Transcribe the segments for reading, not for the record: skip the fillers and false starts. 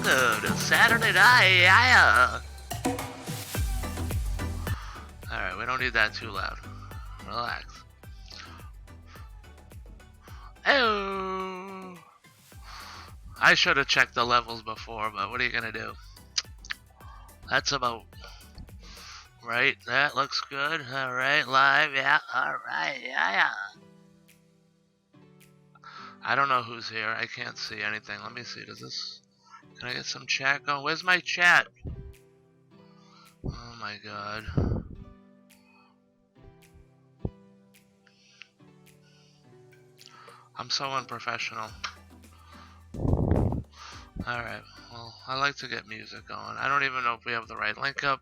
welcome to Saturday Night. Yeah. Alright, we don't need that too loud. Relax. Oh, I should have checked the levels before, but what are you gonna do? That's about right. That looks good. Alright, live. Yeah. Alright. Yeah. I don't know who's here. I can't see anything. Let me see. Can I get some chat going? Where's my chat? Oh my god. I'm so unprofessional. Alright, well, I like to get music going. I don't even know if we have the right link up.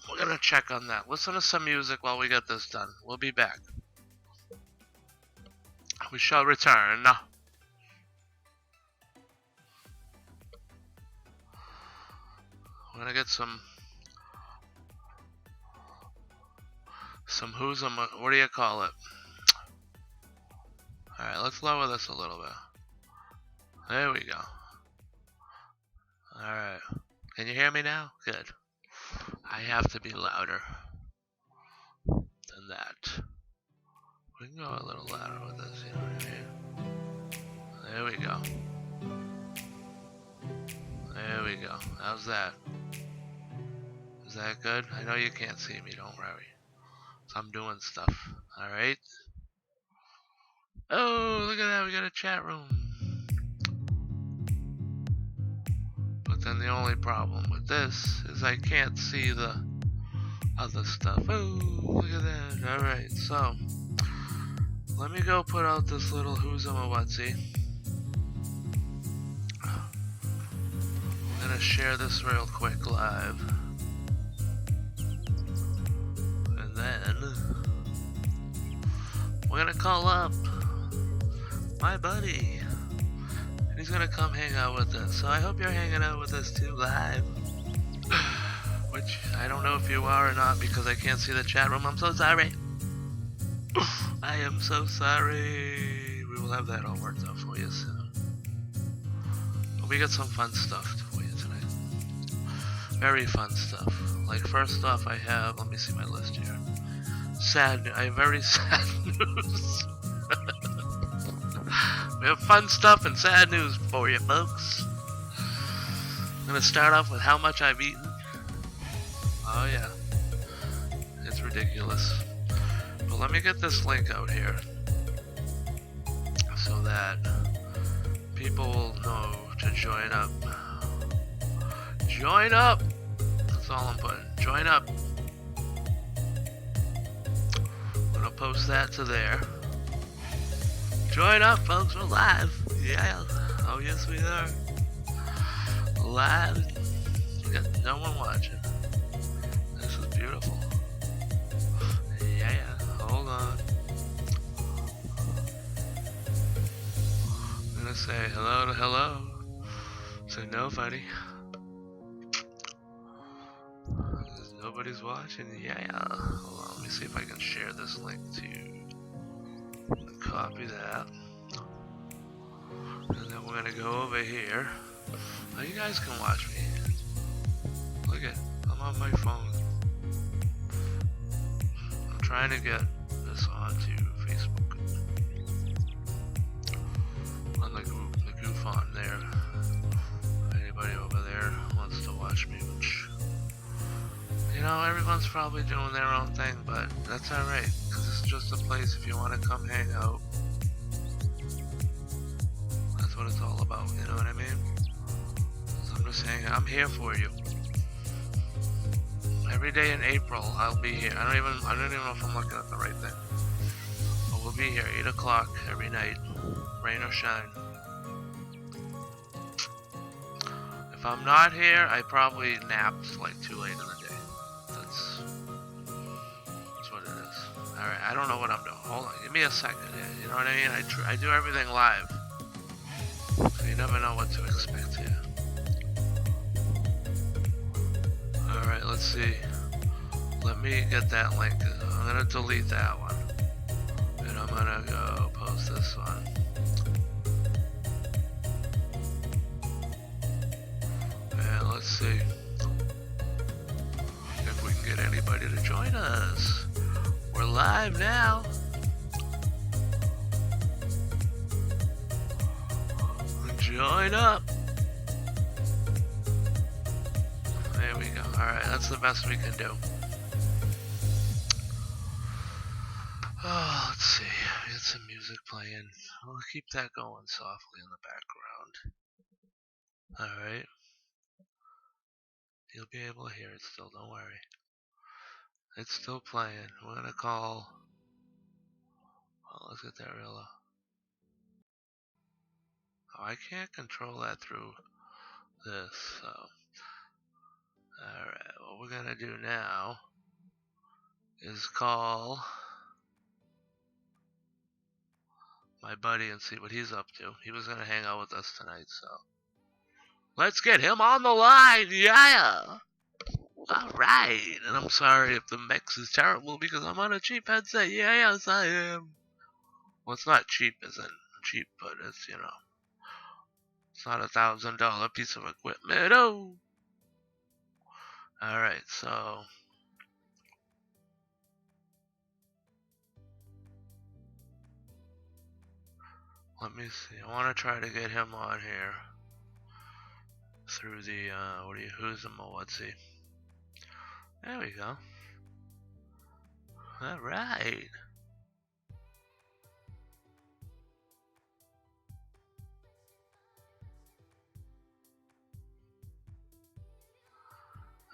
We're gonna check on that. Listen to some music while we get this done. We'll be back. We shall return. We're gonna get some what do you call it? Alright, let's lower this a little bit. There we go. Alright. Can you hear me now? Good. I have to be louder than that. We can go a little louder with this, you know what I mean? There we go. There we go. How's that? Is that good? I know you can't see me, don't worry. So I'm doing stuff. Alright? Oh, look at that, we got a chat room. But then the only problem with this is I can't see the other stuff. Oh, look at that. Alright, so let me go put out this little who's I'm a whatsy. I'm gonna share this real quick live. And then we're gonna call up my buddy. And he's gonna come hang out with us. So I hope you're hanging out with us too live. Which I don't know if you are or not because I can't see the chat room. I'm so sorry. I am so sorry. We will have that all worked out for you soon. But we got some fun stuff for you tonight. Very fun stuff. Like first off I have, let me see my list here. I have very sad news. We have fun stuff and sad news for you folks. I'm gonna start off with how much I've eaten. Oh yeah. It's ridiculous. But let me get this link out here so that people will know to join up. Join up! That's all I'm putting. Join up. I'm gonna post that to there. Join up, folks. We're live. Yeah. Oh, yes, we are. Live. We got no one watching. This is beautiful. Yeah. Hold on. I'm gonna say hello to hello. Say nobody. Nobody's watching. Yeah. Hold on. Let me see if I can share this link to you. Copy that. And then we're gonna go over here. Now you guys can watch me. Look at, I'm on my phone. I'm trying to get this onto Facebook. On the goof on there. If anybody over there wants to watch me, which, you know, everyone's probably doing their own thing, but that's alright. It's just a place if you want to come hang out. That's what it's all about, you know what I mean? So I'm just saying, I'm here for you. Every day in April, I'll be here. I don't even know if I'm looking at the right thing. But we'll be here 8 o'clock every night, rain or shine. If I'm not here, I probably napped like too late in the day. That's what it is. Alright, I don't know what I'm doing. Hold on, give me a second here. You know what I mean? I do everything live. So you never know what to expect here. Alright, let's see. Let me get that link. I'm gonna delete that one. And I'm gonna go post this one. see if we can get anybody to join us. We're live now. Join up. There we go. Alright, that's the best we can do. Oh, let's see. Get some music playing. I'll keep that going softly in the background. Alright. You'll be able to hear it still, don't worry. It's still playing. We're gonna call... Oh, let's get that real low. Oh, I can't control that through this, so... Alright, what we're gonna do now is call my buddy and see what he's up to. He was gonna hang out with us tonight, so... Let's get him on the line, yeah! Alright, and I'm sorry if the mix is terrible because I'm on a cheap headset. Yeah, yes, I am. Well, it's not cheap as in cheap, but it's, you know, it's not $1,000 piece of equipment. Oh! Alright, so... Let me see. I want to try to get him on here through the, who's the Mawatsi? There we go. Alright.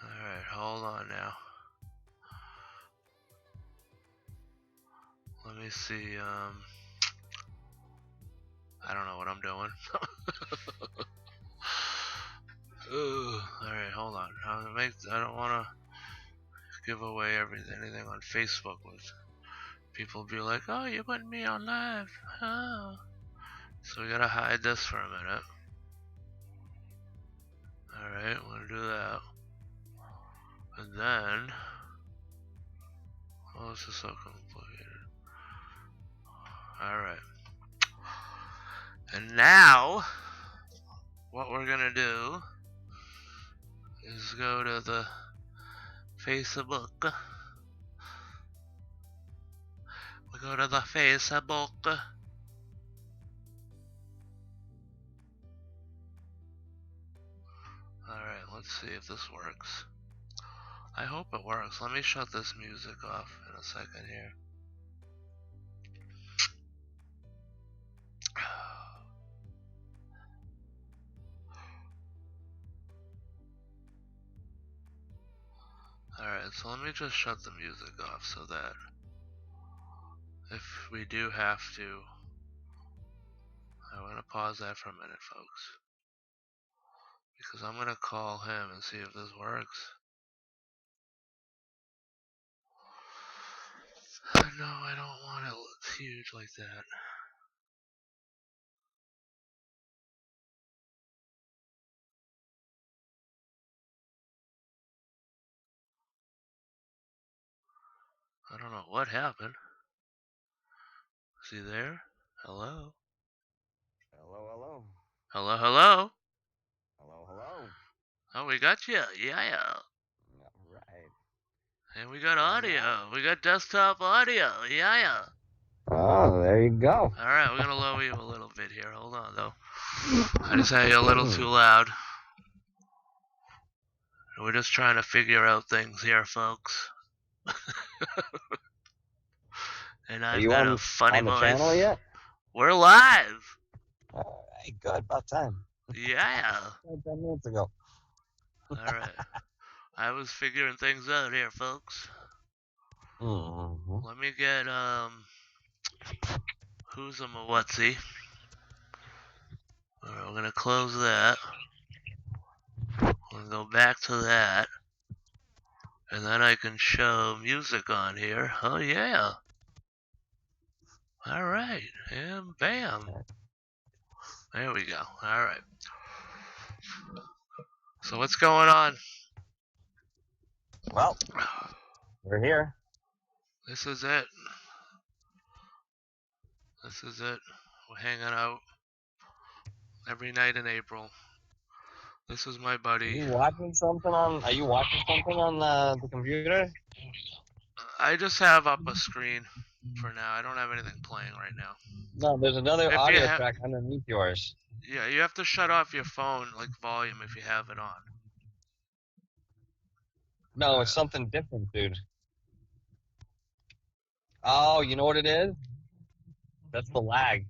Alright, hold on now. Let me see, I don't know what I'm doing. Alright, hold on. I don't want to give away anything on Facebook with people be like, oh, you're putting me on live. Oh. So we gotta hide this for a minute. Alright, we're gonna do that. And then... Oh, this is so complicated. Alright. And now, what we're gonna do is go to the Facebook. We go to the Facebook. Alright, let's see if this works. I hope it works. Let me shut this music off in a second here. Alright, so let me just shut the music off so that if we do have to... I'm gonna pause that for a minute, folks. Because I'm gonna call him and see if this works. No, I don't want it huge like that. I don't know what happened. Is he there? Hello? Hello, hello. Hello, hello? Hello, hello. Oh, we got you. Yeah. All right. And we got audio. We got desktop audio. Yeah. Oh, there you go. Alright, we're gonna lower you a little bit here. Hold on, though. I just had you a little too loud. We're just trying to figure out things here, folks. And I've got a funny on the voice. channel yet? We're live. All right, good. About time. Yeah. 10 minutes ago. Alright. I was figuring things out here, folks. Mm-hmm. Let me get, who's a Mawatsi? Alright, we're gonna close that. We're gonna go back to that. And then I can show music on here. Oh, yeah. Alright. And bam. There we go. Alright. So what's going on? Well, we're here. This is it. This is it. We're hanging out every night in April. This is my Are buddy. you watching something on? Are you watching something on the computer? I just have up a screen for now. I don't have anything playing right now. No, there's another If you audio have, track underneath yours. yeah, you have to shut off your phone like volume if you have it on. No, it's something different, dude. Oh, you know what it is? That's the lag.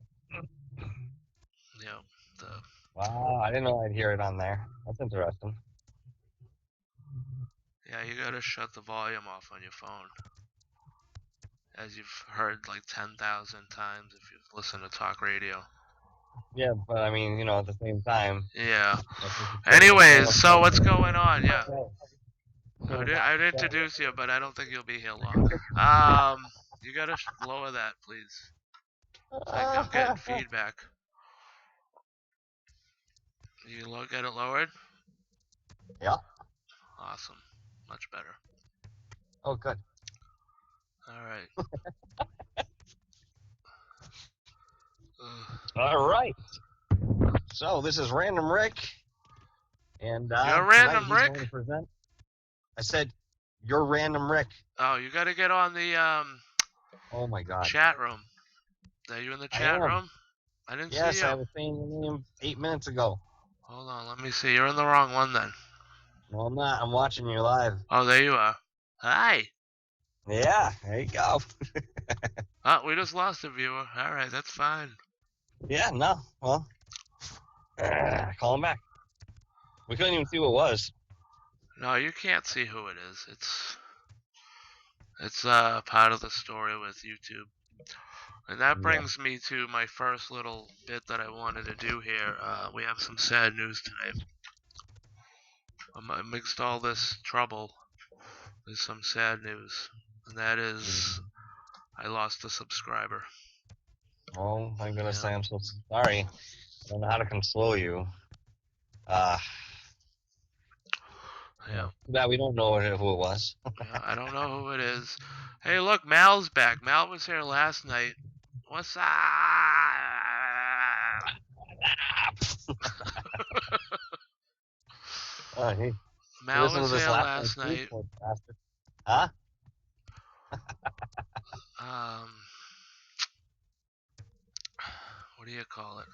Yeah. Wow, I didn't know I'd hear it on there. That's interesting. Yeah, you gotta shut the volume off on your phone. As you've heard like 10,000 times if you've listened to talk radio. Yeah, but I mean, you know, at the same time. Yeah. Anyways, so what's going on? Yeah. I'd introduce you, but I don't think you'll be here long. You gotta lower that, please. I'm getting feedback. You get it lowered? Yeah. Awesome. Much better. Oh, good. Alright. All right. So this is Random Rick, and You're Random tonight he's Rick? going to present. I said, "You're Random Rick." Oh, you gotta get on the Oh my God. chat room. Are you in the chat room? I didn't see you. Yes, I was saying your name 8 minutes ago. Hold on, let me see. You're in the wrong one then. No, I'm not. I'm watching you live. Oh, there you are. Hi. Yeah, there you go. Oh, we just lost a viewer. Alright, that's fine. Yeah, no. Well, call him back. We couldn't even see who it was. No, you can't see who it is. It's part of the story with YouTube. And that brings me to my first little bit that I wanted to do here. We have some sad news today. Amidst all this trouble, there's some sad news. And that is, I lost a subscriber. Oh, I'm gonna say I'm so sorry. I don't know how to console you. Yeah. That we don't know who it was. Yeah, I don't know who it is. Hey, look, Mal's back. Mal was here last night. What's up? Mal was here last night. Huh? What do you call it?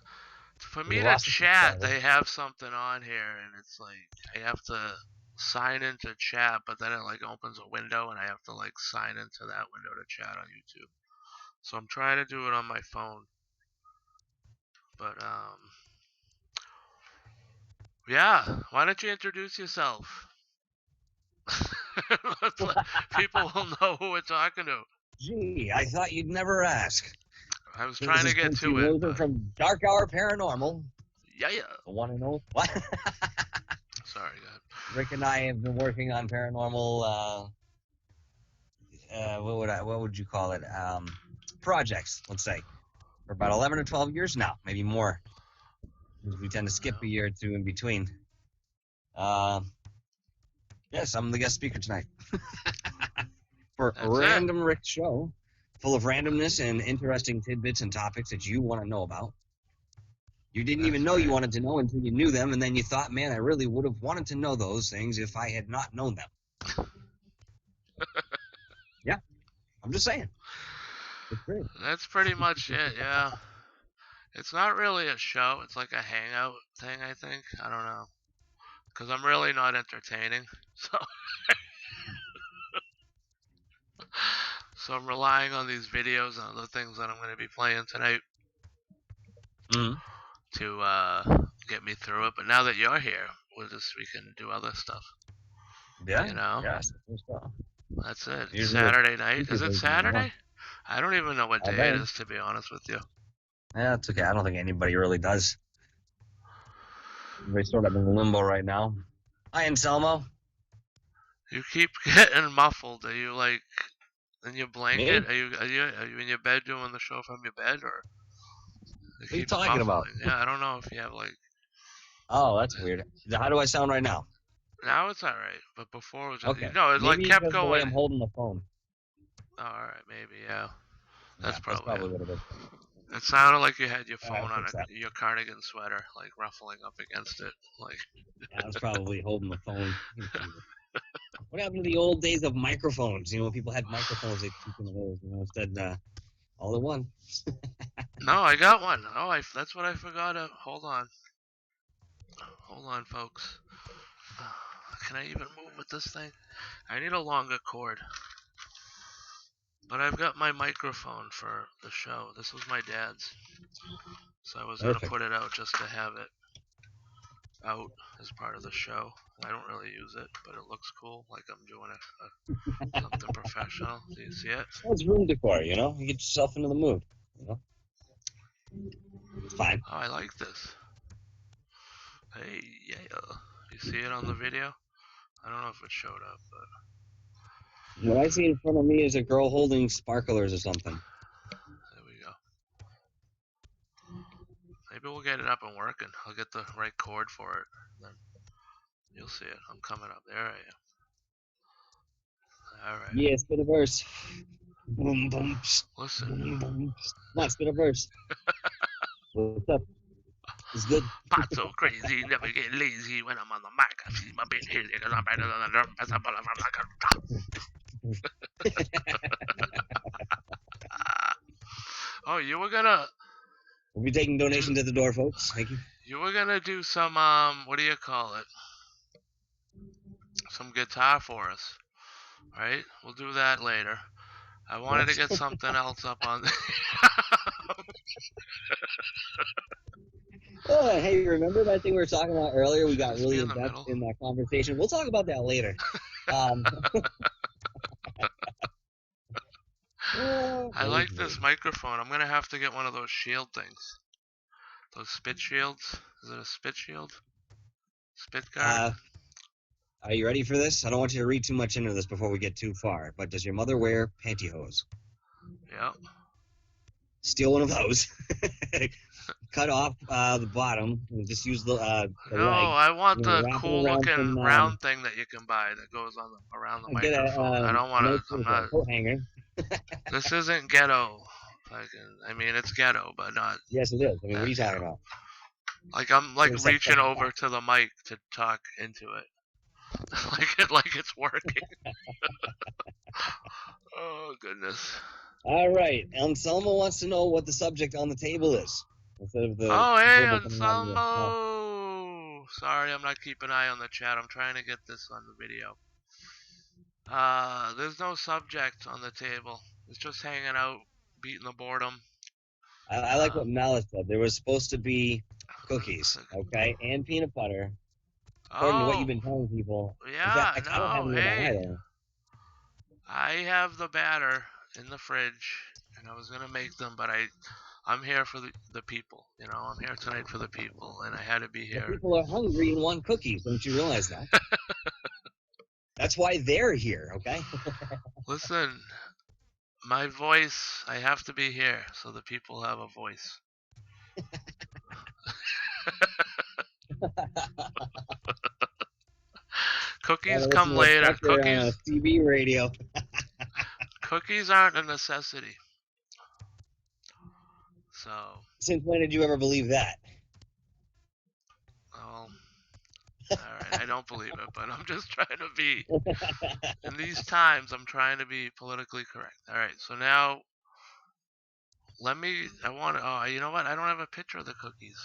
For me to chat, they have something on here, and it's like I have to sign into chat, but then it like opens a window, and I have to like sign into that window to chat on YouTube. So I'm trying to do it on my phone, but yeah. Why don't you introduce yourself? People will know who we're talking to. Gee, I thought you'd never ask. I was trying to get to it. But... from Dark Hour Paranormal. Yeah. The one and only. What? Sorry, God. Rick and I have been working on paranormal. What would you call it? Projects, let's say, for about 11 or 12 years now, maybe more. We tend to skip a year or two in between. Yes, I'm the guest speaker tonight for a Random Rick show, full of randomness and interesting tidbits and topics that you want to know about. You didn't even know you wanted to know until you knew them, and then you thought, man, I really would have wanted to know those things if I had not known them. Yeah, I'm just saying. It's great. That's pretty much it, yeah. It's not really a show. It's like a hangout thing, I think. I don't know. Because I'm really not entertaining. So I'm relying on these videos and other things that I'm going to be playing tonight to get me through it. But now that you're here, we can do other stuff. Yeah. You know? Yes. That's it. It's Saturday night. Is it Saturday? I don't even know what day it is, to be honest with you. Yeah, it's okay. I don't think anybody really does. Everybody's sort of in limbo right now. Hi, Anselmo. You keep getting muffled. Are you like in your blanket? Me? Are you in your bed doing the show from your bed, or? What are you talking about? Yeah, I don't know if you have like. Oh, that's weird. How do I sound right now? Now it's all right, but before it was just, okay. No, it like kept going. The way I'm holding the phone. Oh, all right, maybe, yeah. That's probably what it is. It sounded like you had your All right, phone on fix that. your cardigan sweater, like ruffling up against it. Like, I was probably holding the phone. What happened to the old days of microphones? You know, when people had microphones, they'd speak into those. You know, instead, all in one. no, I got one. Oh, that's what I forgot. Hold on, folks. Can I even move with this thing? I need a longer cord. But I've got my microphone for the show. This was my dad's. So I was going to Perfect. put it out just to have it out as part of the show. I don't really use it, but it looks cool, like I'm doing something professional. Do you see it? Well, it's room decor, you know? You get yourself into the mood, you know? It's fine. Oh, I like this. Hey, yeah. You see it on the video? I don't know if it showed up, but What I see in front of me is a girl holding sparklers or something. there we go. Maybe we'll get it up and working. I'll get the right cord for it. Then you'll see it. I'm coming up. There I am. All right. Yeah, spit a verse. Boom, boom, psh, Listen. boom, boom. Come on, spit a verse. What's up? It's good. Pot so crazy, never get lazy when I'm on the mic. I see my bit here because I'm better than the drum. Oh, you were gonna. We'll be taking donations at the door, folks. Thank you. You were gonna do some what do you call it? Some guitar for us, right? We'll do that later. I wanted to get something else up on. Oh, hey, remember that thing we were talking about earlier? We got Just really be in in the depth middle. in that conversation. We'll talk about that later. I like this microphone. I'm gonna have to get one of those shield things. Those spit shields. Is it a spit shield? Spit guard? Are you ready for this? I don't want you to read too much into this before we get too far, but does your mother wear pantyhose? Yep. Steal one of those. Cut off the bottom and just use the No, leg. I want the wrap it cool around looking some, round thing that you can buy that goes on around the get microphone. I don't want nice to. I'm not. coat hanger. This isn't ghetto. I mean, it's ghetto, but not. Yes, it is. I mean, what are you talking about? Like I'm like It's like reaching over to the mic to talk into it, like it's working. Oh goodness. All right. Anselmo wants to know what the subject on the table is instead of the Oh hey, verbal coming out of your mouth. Anselmo. Sorry, I'm not keeping an eye on the chat. I'm trying to get this on the video. There's no subject on the table. It's just hanging out, beating the boredom. I like what Malice said. There was supposed to be cookies, okay, and peanut butter. According to what you've been telling people. Yeah, In fact, I don't have no, any of that hey. either. I have the batter in the fridge, and I was gonna make them, but I'm here for the people. You know, I'm here tonight for the people, and I had to be The here. people are hungry and want cookies. Don't you realize that? That's why they're here, okay? Listen, my voice, I have to be here so the people have a voice. Cookies come later. Cookies. CB radio. Cookies aren't a necessity. So. Since when did you ever believe that? Well, all right, I don't believe it, but I'm just trying to be. In these times, I'm trying to be politically correct. All right, so now I want to. Oh, you know what? I don't have a picture of the cookies.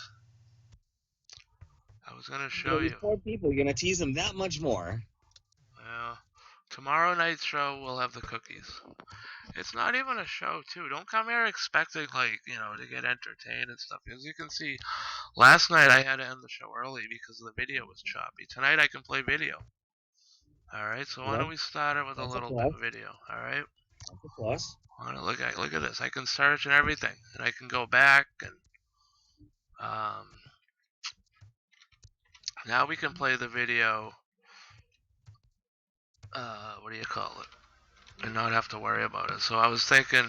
I was gonna show you. Poor people, you're gonna tease them that much more. Yeah. Tomorrow night's show we'll have the cookies. It's not even a show, too. Don't come here expecting to get entertained and stuff. As you can see, last night I had to end the show early because the video was choppy. Tonight I can play video. All right. So why don't we start it with a little bit of video? All right. That's a plus. Look at this. I can search and everything, and I can go back and now we can play the video. What do you call it? And not have to worry about it. So I was thinking.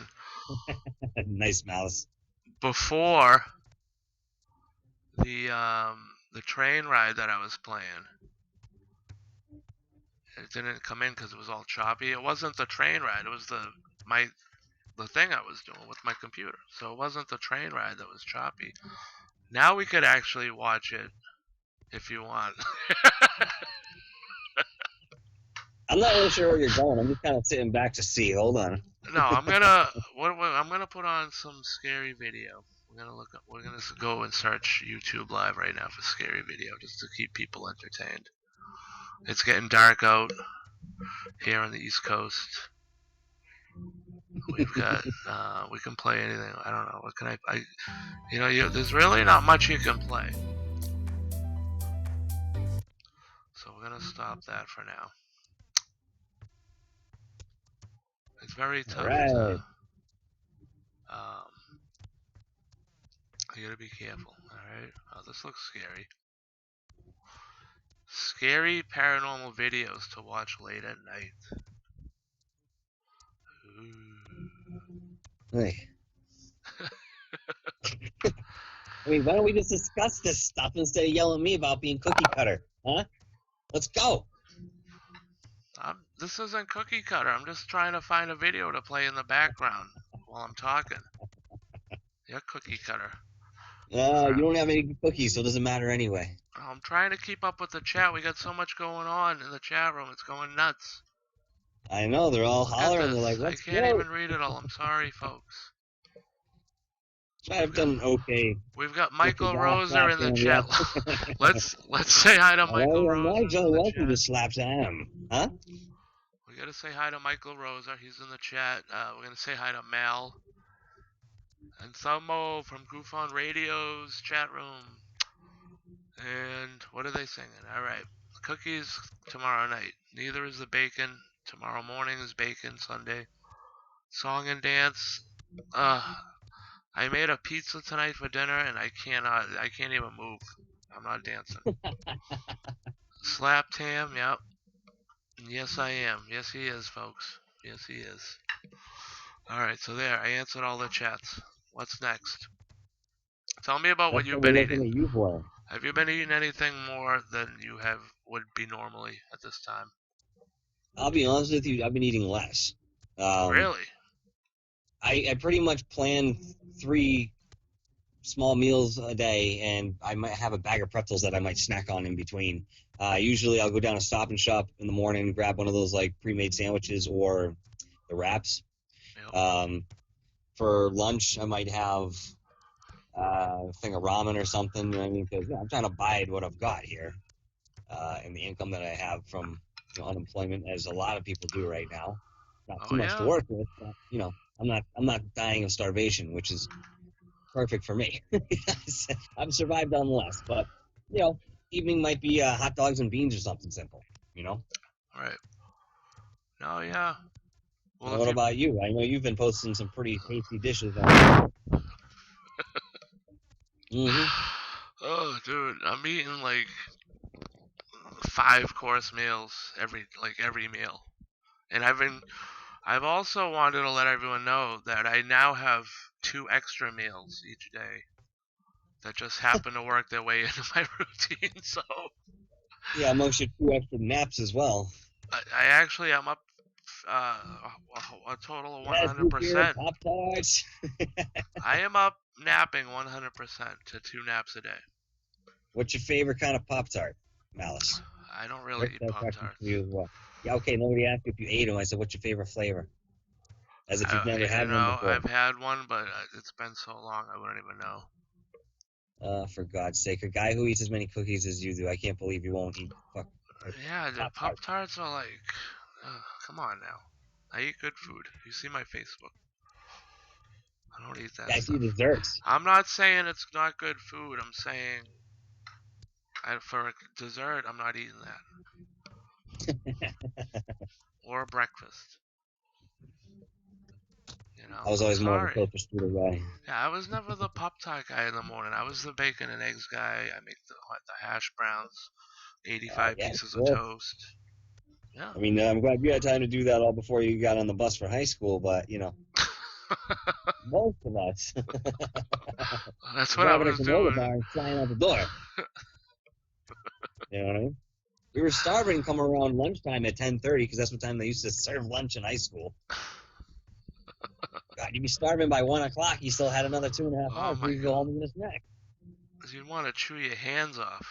Nice mouse. Before the train ride that I was playing, it didn't come in because it was all choppy. It wasn't the train ride. It was the thing I was doing with my computer. So it wasn't the train ride that was choppy. Now we could actually watch it if you want. I'm not really sure where you're going. I'm just kind of sitting back to see. Hold on. No, I'm gonna put on some scary video. We're gonna go and search YouTube Live right now for scary video just to keep people entertained. It's getting dark out here on the East Coast. We've got we can play anything. I don't know. What can there's really not much you can play. So we're gonna stop that for now. It's very tough Right. to you gotta be careful, alright? Oh, this looks scary. Scary paranormal videos to watch late at night. Ooh. Hey. I mean, why don't we just discuss this stuff instead of yelling at me about being cookie cutter? Huh? Let's go. This isn't cookie cutter. I'm just trying to find a video to play in the background while I'm talking. You're cookie cutter. You don't have any cookies, so it doesn't matter anyway. I'm trying to keep up with the chat. We got so much going on in the chat room. It's going nuts. I know. They're all hollering. They're like, I let's can't go. even read it all. I'm sorry, folks. I've done okay. We've got Michael Roser in the chat. let's say hi to Michael Roser. Nigel, welcome to Slaps AM. Huh? We gotta say hi to Michael Roser. He's in the chat. We're gonna say hi to Mal and Samo from Goof on Radio's chat room. And what are they singing? All right, cookies tomorrow night. Neither is the bacon. Tomorrow morning is bacon. Sunday. Song and dance. I made a pizza tonight for dinner, and I can't even move. I'm not dancing. Slap Tam, yep. Yes, I am. Yes, he is, folks. Yes, he is. Alright, so there, I answered all the chats. What's next? Tell me about what you've been eating. Have you been eating anything more than you would be normally at this time? I'll be honest with you, I've been eating less. Really? I pretty much plan 3 small meals a day, and I might have a bag of pretzels that I might snack on in between. Usually I'll go down to Stop and Shop in the morning, grab one of those like pre-made sandwiches or the wraps. Yep. For lunch, I might have a thing of ramen or something. You know what I mean? Because I'm trying to bide what I've got here, and the income that I have from unemployment, as a lot of people do right now. Not too much to work with, but I'm not dying of starvation, which is perfect for me. I've survived on less, but evening might be hot dogs and beans or something simple. Right. No, yeah. Well, what about you? I know you've been posting some pretty tasty dishes on. Oh, dude, I'm eating like 5-course meals every meal, and I've also wanted to let everyone know that I now have 2 extra meals each day that just happen to work their way into my routine. So yeah, amongst your 2 extra naps as well. I'm up a total of 100%. Pop-Tarts. I am up napping 100% to 2 naps a day. What's your favorite kind of Pop-Tart, Malice? I don't really eat Pop-Tarts. Well. Yeah, okay, nobody asked if you ate them. I said, what's your favorite flavor? As if you've never had one before. I've had one, but it's been so long I wouldn't even know. For God's sake, a guy who eats as many cookies as you do, I can't believe you won't eat Yeah, the Pop-Tarts are like, come on now. I eat good food. You see my Facebook. I don't eat that stuff. I see desserts. I'm not saying it's not good food. I'm saying for a dessert, I'm not eating that. Or breakfast. I was always more of a Culture Strudel guy. Yeah, I was never the Pop-Tart guy in the morning. I was the bacon and eggs guy. I make the hash browns, 85 pieces of toast. Yeah. I mean, I'm glad you had time to do that all before you got on the bus for high school, but, most of us. That's what I was doing. Bar and flying out the door. You know what I mean? We were starving to come around lunchtime at 10:30 because that's what time they used to serve lunch in high school. God, you'd be starving by 1 o'clock. You still had another 2.5 Oh hours. my You could go home and get a snack. You'd want to chew your hands off.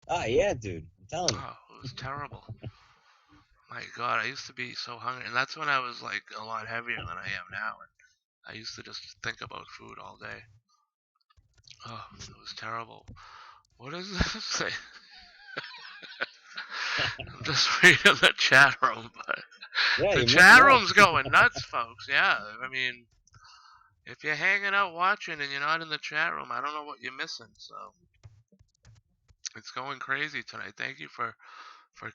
Ah, yeah, dude. I'm telling you. Oh, it was terrible. My God, I used to be so hungry, and that's when I was like a lot heavier than I am now. And I used to just think about food all day. Oh, it was terrible. What does this say? I'm just reading the chat room, but Yeah, the you're missing chat out. room's going nuts, folks. Yeah, I mean, if you're hanging out watching and you're not in the chat room, I don't know what you're missing. So it's going crazy tonight. Thank you for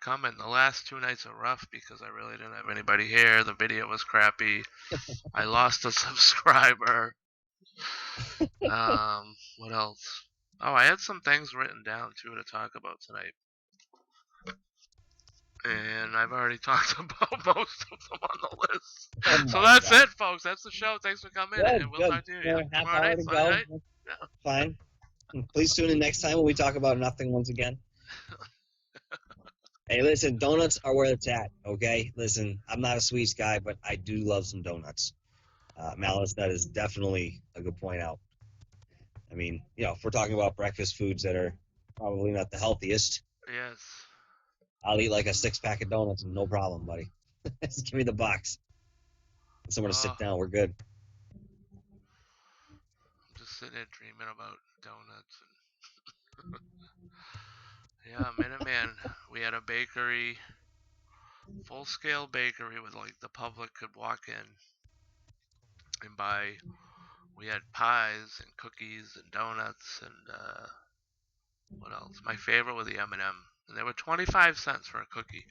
coming. The last 2 nights are rough because I really didn't have anybody here. The video was crappy. I lost a subscriber. What else? Oh, I had some things written down too to talk about tonight. And I've already talked about most of them on the list. Oh So my that's God. it, folks. That's the show. Thanks for coming, Good, and we'll good. talk to you Another half tomorrow hour night, to Sunday go. night. Yeah. Fine. Please tune in next time when we talk about nothing once again. Hey, listen, donuts are where it's at, okay? Listen, I'm not a sweets guy, but I do love some donuts. Malice, that is definitely a good point out. I mean, if we're talking about breakfast foods that are probably not the healthiest, Yes. I'll eat like a 6-pack of donuts, no problem, buddy. Just give me the box. Somewhere to Oh, sit down, we're good. I'm just sitting there dreaming about donuts. Yeah, Minuteman. We had a bakery, full-scale bakery with like the public could walk in and buy. We had pies and cookies and donuts and what else? My favorite was the M&M, and they were 25 cents for a cookie.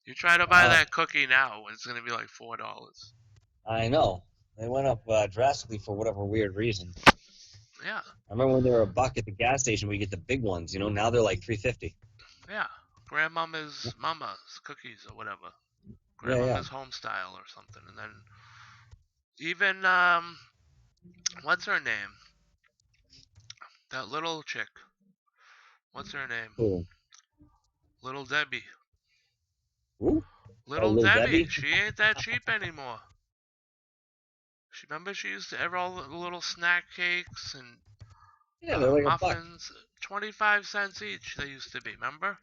You try to buy Wow. that cookie now, it's gonna be like $4. I know. They went up drastically for whatever weird reason. Yeah, I remember when they were $1 at the gas station, we get the big ones. Now they're like $3.50. yeah. Grandmama's mama's cookies or whatever. Yeah, Grandmama's home style or something, and then even what's her name? That little chick. What's her name? Cool. Little Debbie. Ooh. Little Little Debbie. Debbie? She ain't that cheap anymore. Remember she used to have all the little snack cakes and Yeah, they're like $1. muffins. 25 cents each they used to be. Remember?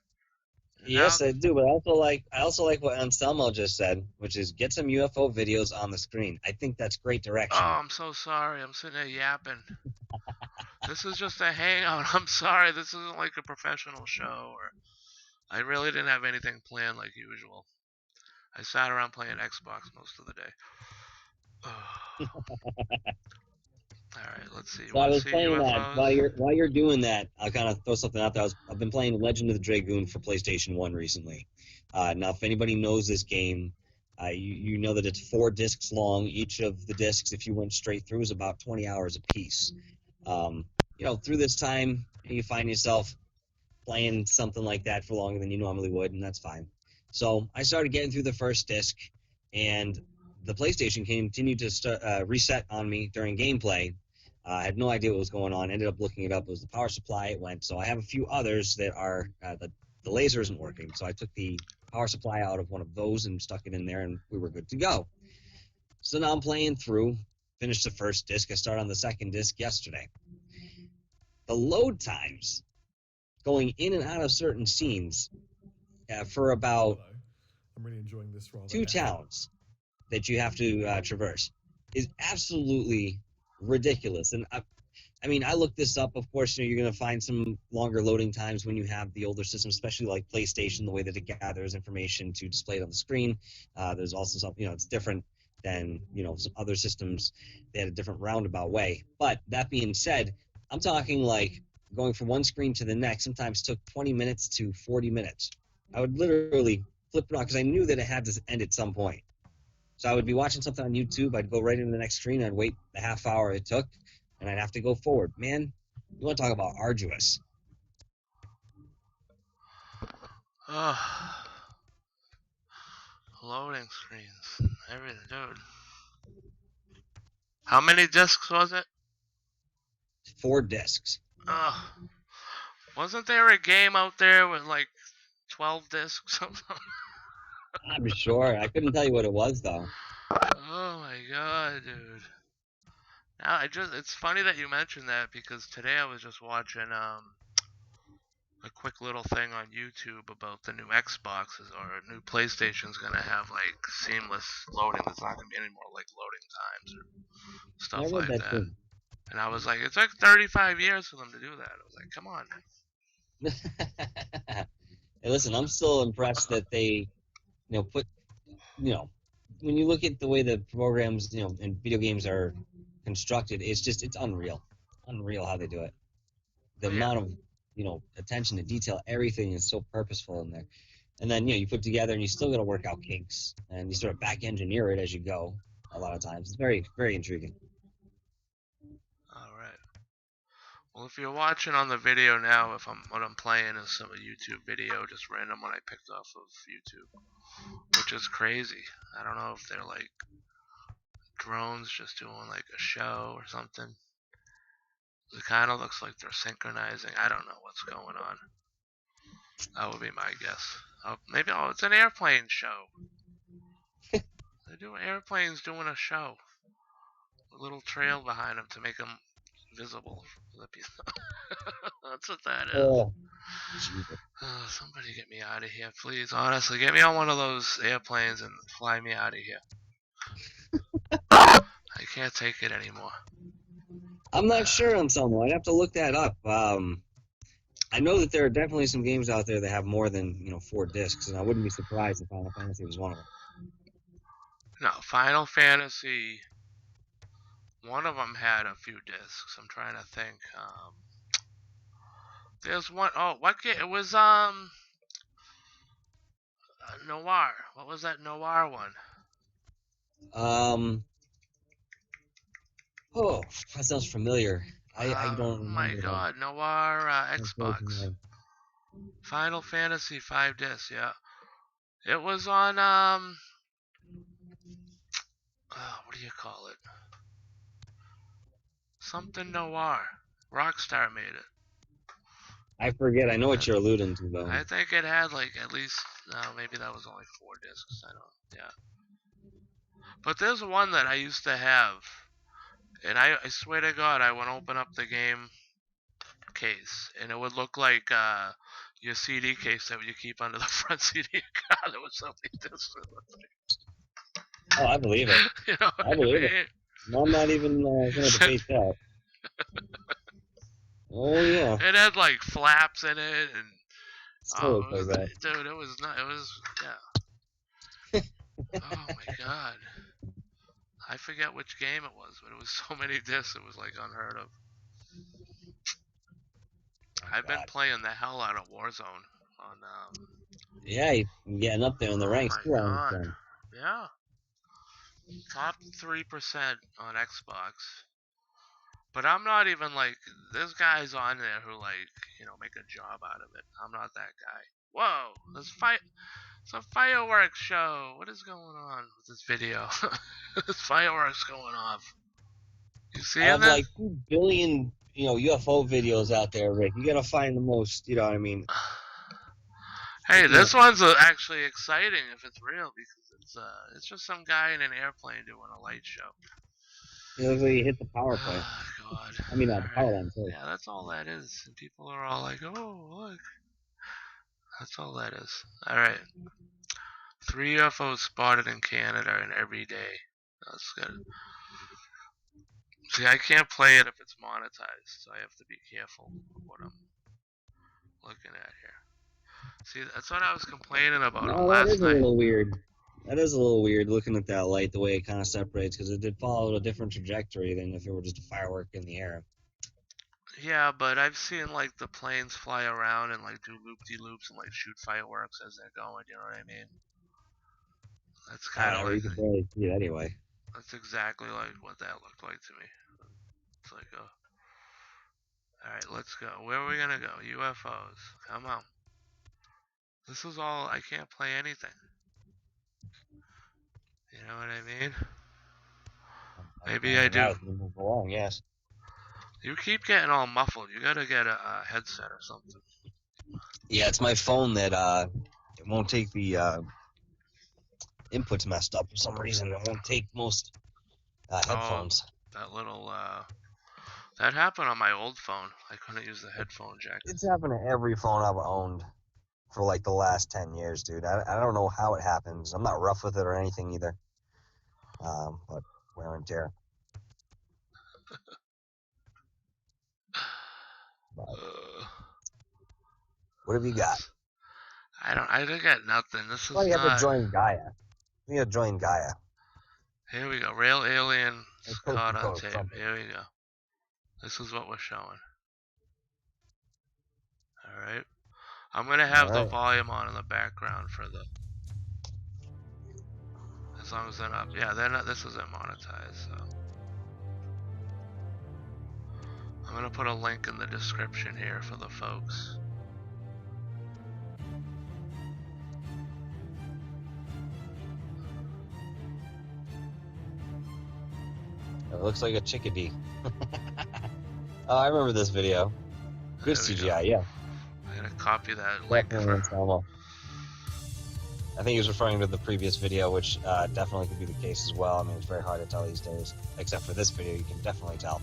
And Yes, now, I do, but I also like what Anselmo just said, which is get some UFO videos on the screen. I think that's great oh, direction. I'm so sorry. I'm sitting there yapping. This is just a hangout. I'm sorry. This isn't like a professional show. Or I really didn't have anything planned like usual. I sat around playing Xbox most of the day. All right, let's see. So I Want to was see playing that UFOs? while you're doing that. I'll kind of throw something out there. I've been playing Legend of the Dragoon for PlayStation 1 recently. Now, if anybody knows this game, you know that it's 4 discs long. Each of the discs, if you went straight through, is about 20 hours apiece. Through this time, you find yourself playing something like that for longer than you normally would, and that's fine. So I started getting through the first disc, and the PlayStation continued to reset on me during gameplay. I had no idea what was going on. Ended up looking it up. It was the power supply. It went. So I have a few others that are the laser isn't working. So I took the power supply out of one of those and stuck it in there, and we were good to go. So now I'm playing through. Finished the first disc. I started on the second disc yesterday. The load times going in and out of certain scenes for about I'm really enjoying this rather 2 towns that you have to traverse is absolutely ridiculous. And I looked this up. Of course, you're going to find some longer loading times when you have the older systems, especially like PlayStation, the way that it gathers information to display it on the screen. There's also some, it's different than, some other systems. They had a different roundabout way. But that being said, I'm talking like going from one screen to the next sometimes took 20 minutes to 40 minutes. I would literally flip it on because I knew that it had to end at some point. So I would be watching something on YouTube. I'd go right into the next screen. I'd wait the half hour it took, and I'd have to go forward. Man, you want to talk about arduous. Loading screens. Everything, dude. How many discs was it? 4 discs. Wasn't there a game out there with like 12 discs? I'm sure. I couldn't tell you what it was, though. Oh my god, dude. Now it's funny that you mentioned that because today I was just watching a quick little thing on YouTube about the new Xboxes or new PlayStation's gonna have like seamless loading. There's not gonna be any more like loading times or I stuff read like that that. too. And I was like, it took 35 years for them to do that. I was like, come on. Hey, listen, I'm still impressed that they, put, when you look at the way the programs, and video games are constructed, it's unreal how they do it. The Yeah. amount of, attention to detail, everything is so purposeful in there. And then, you put together and you still got to work out kinks and you sort of back engineer it as you go. A lot of times, it's very, very intriguing. All right. Well, if you're watching on the video now, what I'm playing is some YouTube video, just random one I picked off of YouTube, which is crazy. I don't know if they're like drones just doing like a show or something. It kind of looks like they're synchronizing. I don't know what's going on. That would be my guess. Maybe it's an airplane show. They do airplanes doing a show. A little trail behind them to make them visible. That's what that is. Oh, Jesus. Oh, somebody get me out of here, please. Honestly, get me on one of those airplanes and fly me out of here. I can't take it anymore. I'm not sure on some. I'd have to look that up. I know that there are definitely some games out there that have more than 4 discs, and I wouldn't be surprised if Final Fantasy was one of them. No, Final Fantasy. One of them had a few discs. I'm trying to think. There's one oh what game? It was Noir. What was that Noir one? Oh, that sounds familiar. I don't My remember God, Noir that. Xbox. Final Fantasy 5 disc. Yeah, it was on what do you call it? Something Noir. Rockstar made it. I forget. I know what you're alluding to, though. I think it had like at least maybe that was only 4 discs. I don't. Yeah. But there's one that I used to have, and I swear to God, I would open up the game case, and it would look like your CD case that you keep under the front seat of your car. There was something discs. Oh, I believe it. You know what I believe it. mean? I'm not even going to debate that. Oh, yeah. It had like flaps in it, and Still looks like that. dude, it was not. It was yeah. Oh my God. I forget which game it was, but it was so many discs, it was like unheard of. I've been playing the hell out of Warzone on Yeah, you're getting up there in the ranks too. Yeah. Top 3% on Xbox. But I'm not even like there's guys on there who like, make a job out of it. I'm not that guy. Whoa, it's a fireworks show. What is going on with this video? There's fireworks going off. You see I have that? like 2 billion, UFO videos out there, Rick. You gotta find the most. You know what I mean? Hey, this one's actually exciting if it's real because it's just some guy in an airplane doing a light show. It looks like you hit the power plant. Oh, God. I mean, the power line, too. Yeah, that's all that is. And people are all like, oh, look. That's all that is. Alright. 3 UFOs spotted in Canada and every day. That's good. See, I can't play it if it's monetized, so I have to be careful of what I'm looking at here. See, that's what I was complaining about last night. A little weird. That is a little weird looking at that light, the way it kind of separates, because it did follow a different trajectory than if it were just a firework in the air. Yeah, but I've seen like the planes fly around and like do loop-de-loops and like shoot fireworks as they're going. You know what I mean? That's kind of like. You can barely see it anyway. That's exactly like what that looked like to me. It's like, all right, let's go. Where are we gonna go? UFOs. Come on. This is all. I can't play anything. You know what I mean? Maybe I do. Move along, yes. You keep getting all muffled. You gotta get a headset or something. Yeah, it's my phone that it won't take the input's messed up for some reason. It won't take most headphones. That little, that happened on my old phone. I couldn't use the headphone jack. It's happened to every phone I've owned for like the last 10 years, dude. I don't know how it happens. I'm not rough with it or anything either. But wear and tear. But what have you got? I got nothing. This is Well, you have not. to join Gaia. You have to join Gaia. Here we go. Rail alien It's caught coast to on coast, tape. something. Here we go. This is what we're showing. Alright. I'm gonna have the Alright. volume on in the background for the. As long as they're not. Yeah, they're not. This isn't monetized, so. I'm gonna put a link in the description here for the folks. It looks like a chickadee. Oh, I remember this video. Good There we CGI, go. yeah. I'm gonna copy that link Definitely for. Anselmo. I think he was referring to the previous video, which definitely could be the case as well. I mean, it's very hard to tell these days. Except for this video, you can definitely tell.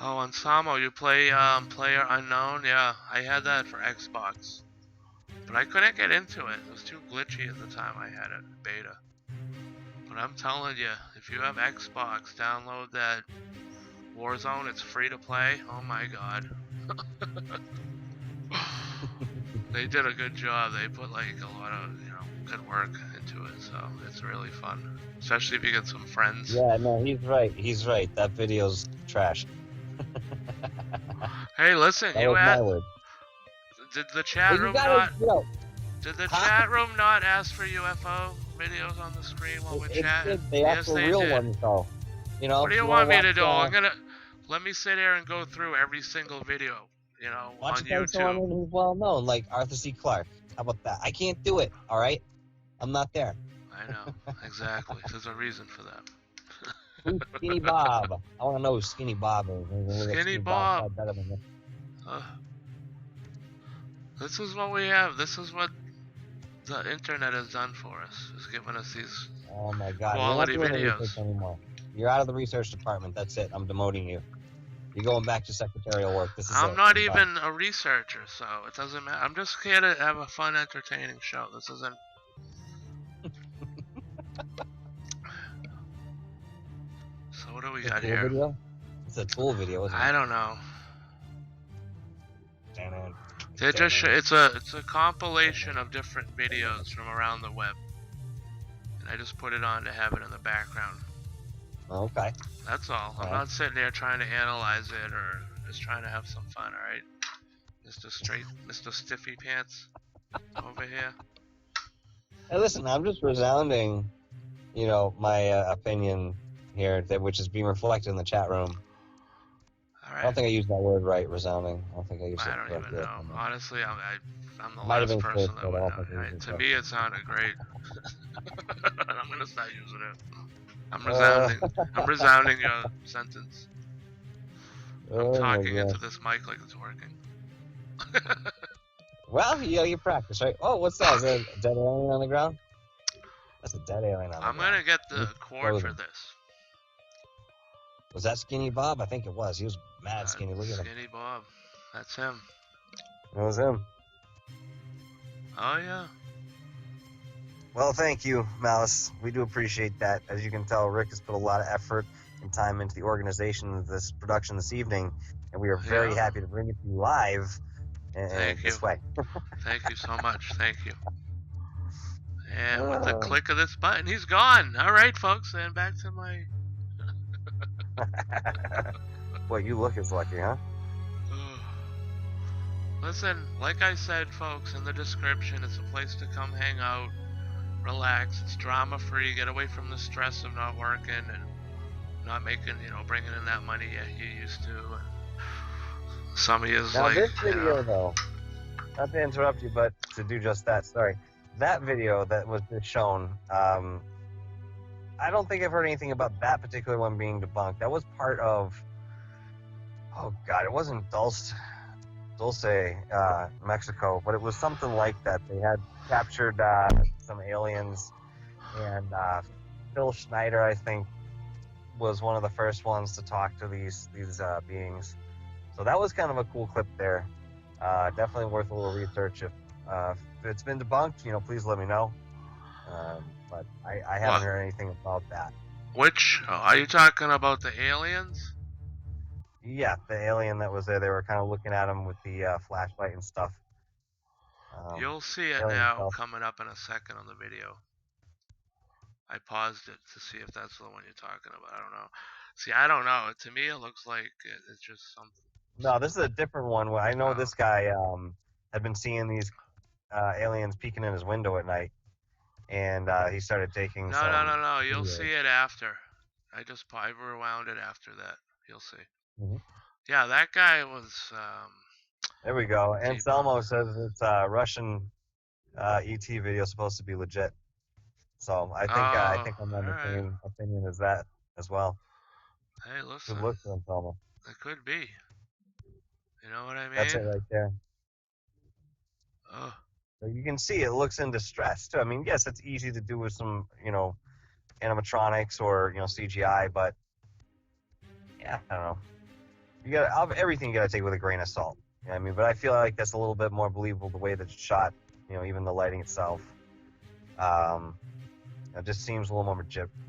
Oh, Ansamo, you play Player Unknown? Yeah, I had that for Xbox. But I couldn't get into it. It was too glitchy at the time I had it beta. But I'm telling you, if you have Xbox, download that Warzone. It's free to play. Oh my god. They did a good job. They put like a lot of, good work into it. So it's really fun. Especially if you get some friends. Yeah, no, he's right. He's right. That video's trash. Hey, listen, That you was my asked. word. Did the chat Well, you room gotta, not? Did the Huh? chat room not ask for UFO videos on the screen while we're it chatting? did. They asked for they real did. ones, though. What do you if want me wanna to do? watch, I'm gonna let me sit here and go through every single video, watch on guys who aren't YouTube. even well known, like Arthur C. Clarke. How about that? I can't do it. All right, I'm not there. I know exactly. There's a reason for that. Who's Skinny Bob? I want to know who Skinny Bob is. Skinny Bob's Bob. better than this. This is what we have. This is what the internet has done for us. It's given us these. Oh my God! Quality You're not doing the videos. research anymore. You're out of the research department. That's it. I'm demoting you. You're going back to secretarial work. This is I'm it. not You're done. even a researcher, so it doesn't matter. I'm just here to have a fun, entertaining show. This isn't. So what do we It's a got tool here? Video? It's a tool video, isn't I it? don't know. Dun-dun. They just it's a compilation of different videos from around the web, and I just put it on to have it in the background. Okay. That's all. I'm Alright. not sitting there trying to analyze it or just trying to have some fun. All right, Mr. Stiffy Pants over here. Hey, listen, I'm just resounding, my opinion here, which is being reflected in the chat room. All I don't right. think I used that word right, resounding. I don't think I used it I don't correctly. even know. Honestly, I'm the Might have last been person close, that but would I don't know. think it was Right, to right. me, it sounded great. I'm gonna start using it. I'm resounding your sentence. I'm Oh my talking God. into this mic like it's working. Well, you practice, right? Oh, what's that? Is that a dead alien on the ground? That's a dead alien on the I'm ground. gonna get the It's cord for frozen. this. Was that Skinny Bob? I think it was. He was mad skinny. Look at him. Skinny Bob. That's him. It was him. Oh yeah. Well, thank you, Malice. We do appreciate that. As you can tell, Rick has put a lot of effort and time into the organization of this production this evening, and we are very Yeah. happy to bring it to you live Thank this you. way. Thank you so much. Thank you. And with the Oh. click of this button, he's gone. All right, folks. And back to my. Boy, you look as lucky, huh? Listen, like I said, folks, in the description, it's a place to come hang out, relax. It's drama free. Get away from the stress of not working and not making, bringing in that money you used to. And some of you is Now, like, this video, though, not to interrupt you, but to do just that, sorry. That video that was just shown, I don't think I've heard anything about that particular one being debunked. That was part of, oh God, it wasn't Dulce Dulce, Mexico, but it was something like that. They had captured some aliens, and Phil Schneider, I think, was one of the first ones to talk to these beings. So that was kind of a cool clip there. Definitely worth a little research. If it's been debunked, please let me know. But I haven't What? heard anything about that. Which are you talking about? The aliens? Yeah, the alien that was there, they were kind of looking at him with the flashlight and stuff. You'll see it alien now stuff. coming up in a second on the video. I paused it to see if that's the one you're talking about. I don't know. See, I don't know. To me, it looks like it's just something. No, this is a different one. I know this guy had been seeing these aliens peeking in his window at night, and he started taking some. No. You'll videos. see it after. I rewound it after that. You'll see. Mm-hmm. Yeah, that guy was. There we go. T-Bone. Anselmo says it's Russian ET video supposed to be legit. So I think I'm on the same opinion as that as well. Hey, listen. Good look for Anselmo. It could be. You know what I mean? That's it right there. Oh. So you can see it looks in distress too. I mean, yes, it's easy to do with some, animatronics or CGI, but yeah, I don't know. You got everything. You got to take with a grain of salt. You know what I mean, but I feel like that's a little bit more believable the way that it's shot. Even the lighting itself. It just seems a little more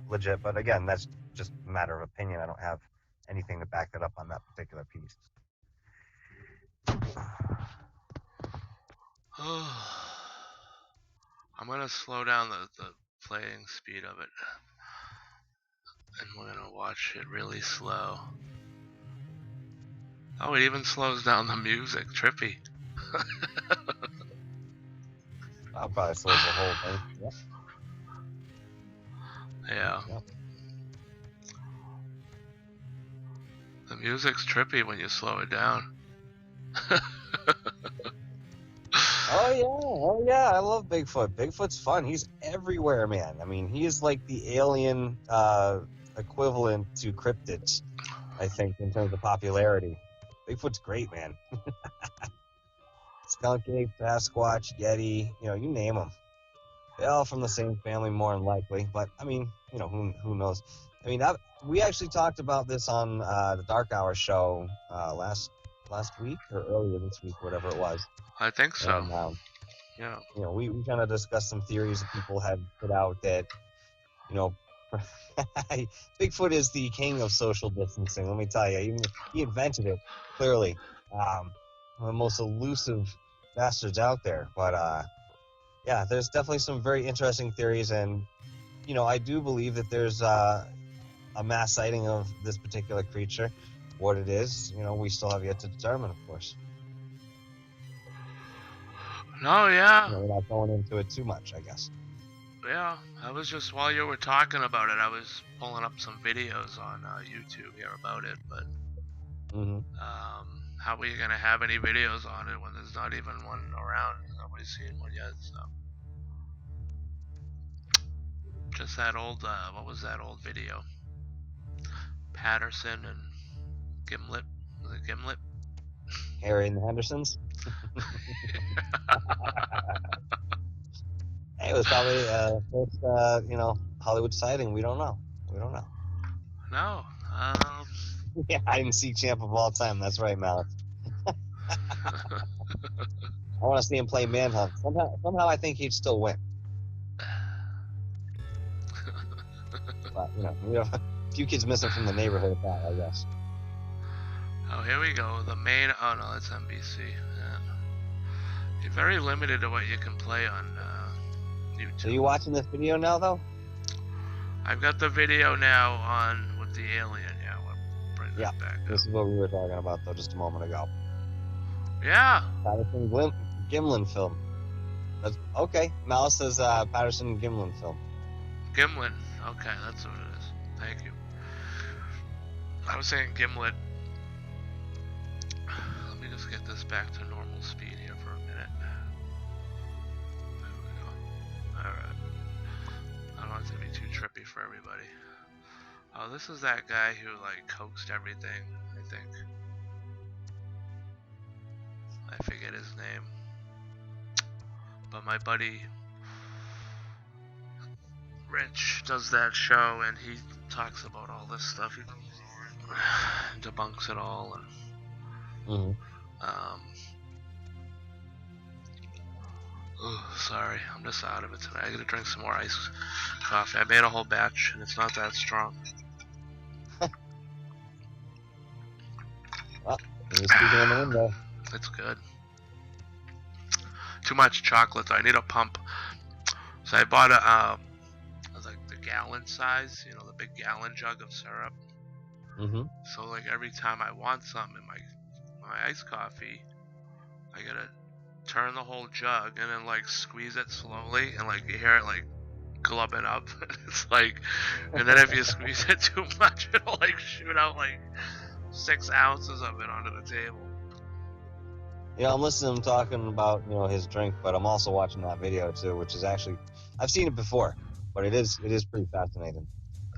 legit. But again, that's just a matter of opinion. I don't have anything to back that up on that particular piece. I'm gonna slow down the playing speed of it, and we're gonna watch it really slow. Oh, it even slows down the music. Trippy. I'll probably slow the whole thing. Yep. Yeah. Yep. The music's trippy when you slow it down. Oh yeah, I love Bigfoot. Bigfoot's fun. He's everywhere, man. I mean, he is like the alien equivalent to cryptids, I think, in terms of popularity. Bigfoot's great, man. Skunk Ape, Sasquatch, Yeti, you name them. They're all from the same family, more than likely. But I mean, who knows? I mean, we actually talked about this on the Dark Hour show last week or earlier this week, whatever it was. I think so. And, yeah. We kind of discussed some theories that people had put out that, Bigfoot is the king of social distancing. Let me tell you, he invented it. Clearly, one of the most elusive bastards out there. But yeah, there's definitely some very interesting theories, and I do believe that there's a mass sighting of this particular creature. What it is, we still have yet to determine, of course. No, yeah. We're not going into it too much, I guess. Yeah, I was just, while you were talking about it, I was pulling up some videos on YouTube here about it, but how are you going to have any videos on it when there's not even one around? Nobody's seen one yet, so. Just that old, what was that old video? Patterson and Gimlet. Was it Gimlet? Harry and the Hendersons? Hey, it was probably first, Hollywood sighting. We don't know. No. Yeah, hide and seek champ of all time. That's right, Malik. I want to see him play Manhunt. Somehow I think he'd still win. But, we have a few kids missing from the neighborhood at that, I guess. Oh, here we go. The main. Oh no, that's NBC. Yeah. You're very limited to what you can play on YouTube. So you watching this video now, though? I've got the video now on with the alien. Yeah, we'll bring that back up. This is what we were talking about, though, just a moment ago. Yeah. Patterson Gimlin film. Okay, Malice says Patterson Gimlin film. Gimlin. Okay, that's what it is. Thank you. I was saying Gimlet. Let me just get this back to normal speed here for a minute. There we go. Alright. I don't want it to be too trippy for everybody. Oh, this is that guy who, coaxed everything, I think. I forget his name. But my buddy Rich does that show, and he talks about all this stuff. He debunks it all, and sorry, I'm just out of it tonight. I gotta drink some more iced coffee. I made a whole batch, and it's not that strong. Well, you're speaking in the window. It's good. Too much chocolate, though. I need a pump. So I bought like the gallon size, you know, the big gallon jug of syrup. So like every time I want something in my iced coffee, I gotta turn the whole jug and then like squeeze it slowly, and like you hear it like glubbing up. It's like, and then if you squeeze it too much, it'll like shoot out like 6 ounces of it onto the table. Yeah, I'm listening to him talking about, you know, his drink, but I'm also watching that video too, which is actually, I've seen it before, but it is pretty fascinating.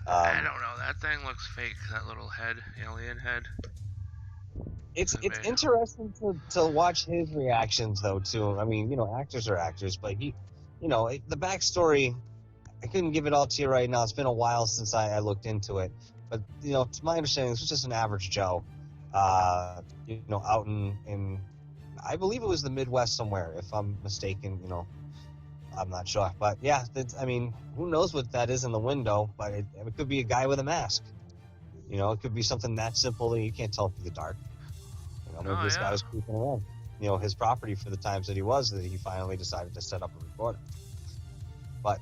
I don't know, that thing looks fake, that little head, alien head. It's interesting to watch his reactions though too. I mean, you know, actors are actors, but he, you know, the backstory, I couldn't give it all to you right now. It's been a while since I looked into it, but you know, to my understanding, this was just an average Joe, you know, out in I believe it was the Midwest somewhere, if I'm mistaken. You know, I'm not sure, but yeah, I mean, who knows what that is in the window? But it could be a guy with a mask. You know, it could be something that simple that you can't tell through the dark. You know, maybe this guy was creeping around, you know, his property for the times that he finally decided to set up a recorder. But,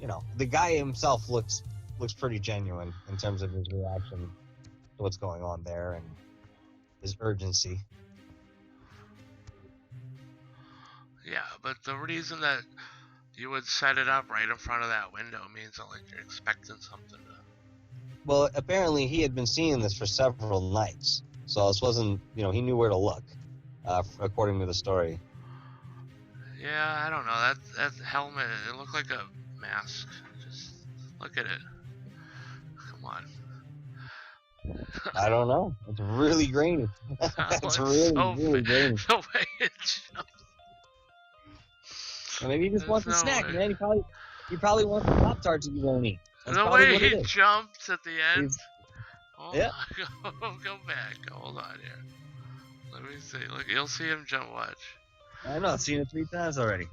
you know, the guy himself looks pretty genuine in terms of his reaction to what's going on there and his urgency. Yeah, but the reason that you would set it up right in front of that window means that like you're expecting something to... Well, apparently he had been seeing this for several nights, so this wasn't, you know, he knew where to look, according to the story. Yeah, I don't know, that helmet, it looked like a mask. Just look at it. Come on. I don't know. It's really grainy. It's really grainy. The way it jumps. Well, maybe he just wants a snack, man. He probably wants the Pop-Tarts that you won't eat. The way he jumped at the end. Yeah. Go back. Hold on here. Let me see. Look, you'll see him jump. Watch. I know. I've seen it 3 times already.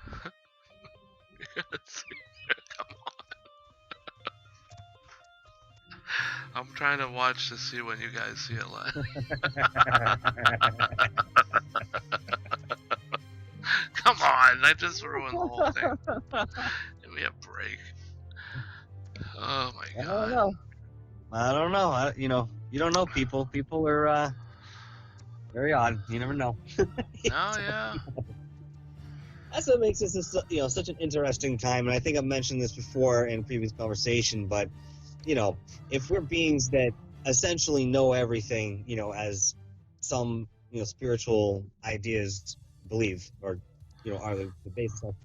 Come on. I'm trying to watch to see when you guys see it live. Come on, I just ruined the whole thing. Give me a break. Oh my god. I don't know. You know, you don't know people. People are very odd. You never know. Oh yeah. That's what makes this, you know, such an interesting time. And I think I've mentioned this before in previous conversation, but you know, if we're beings that essentially know everything, you know, as some, you know, spiritual ideas believe, or you know, are the basis of,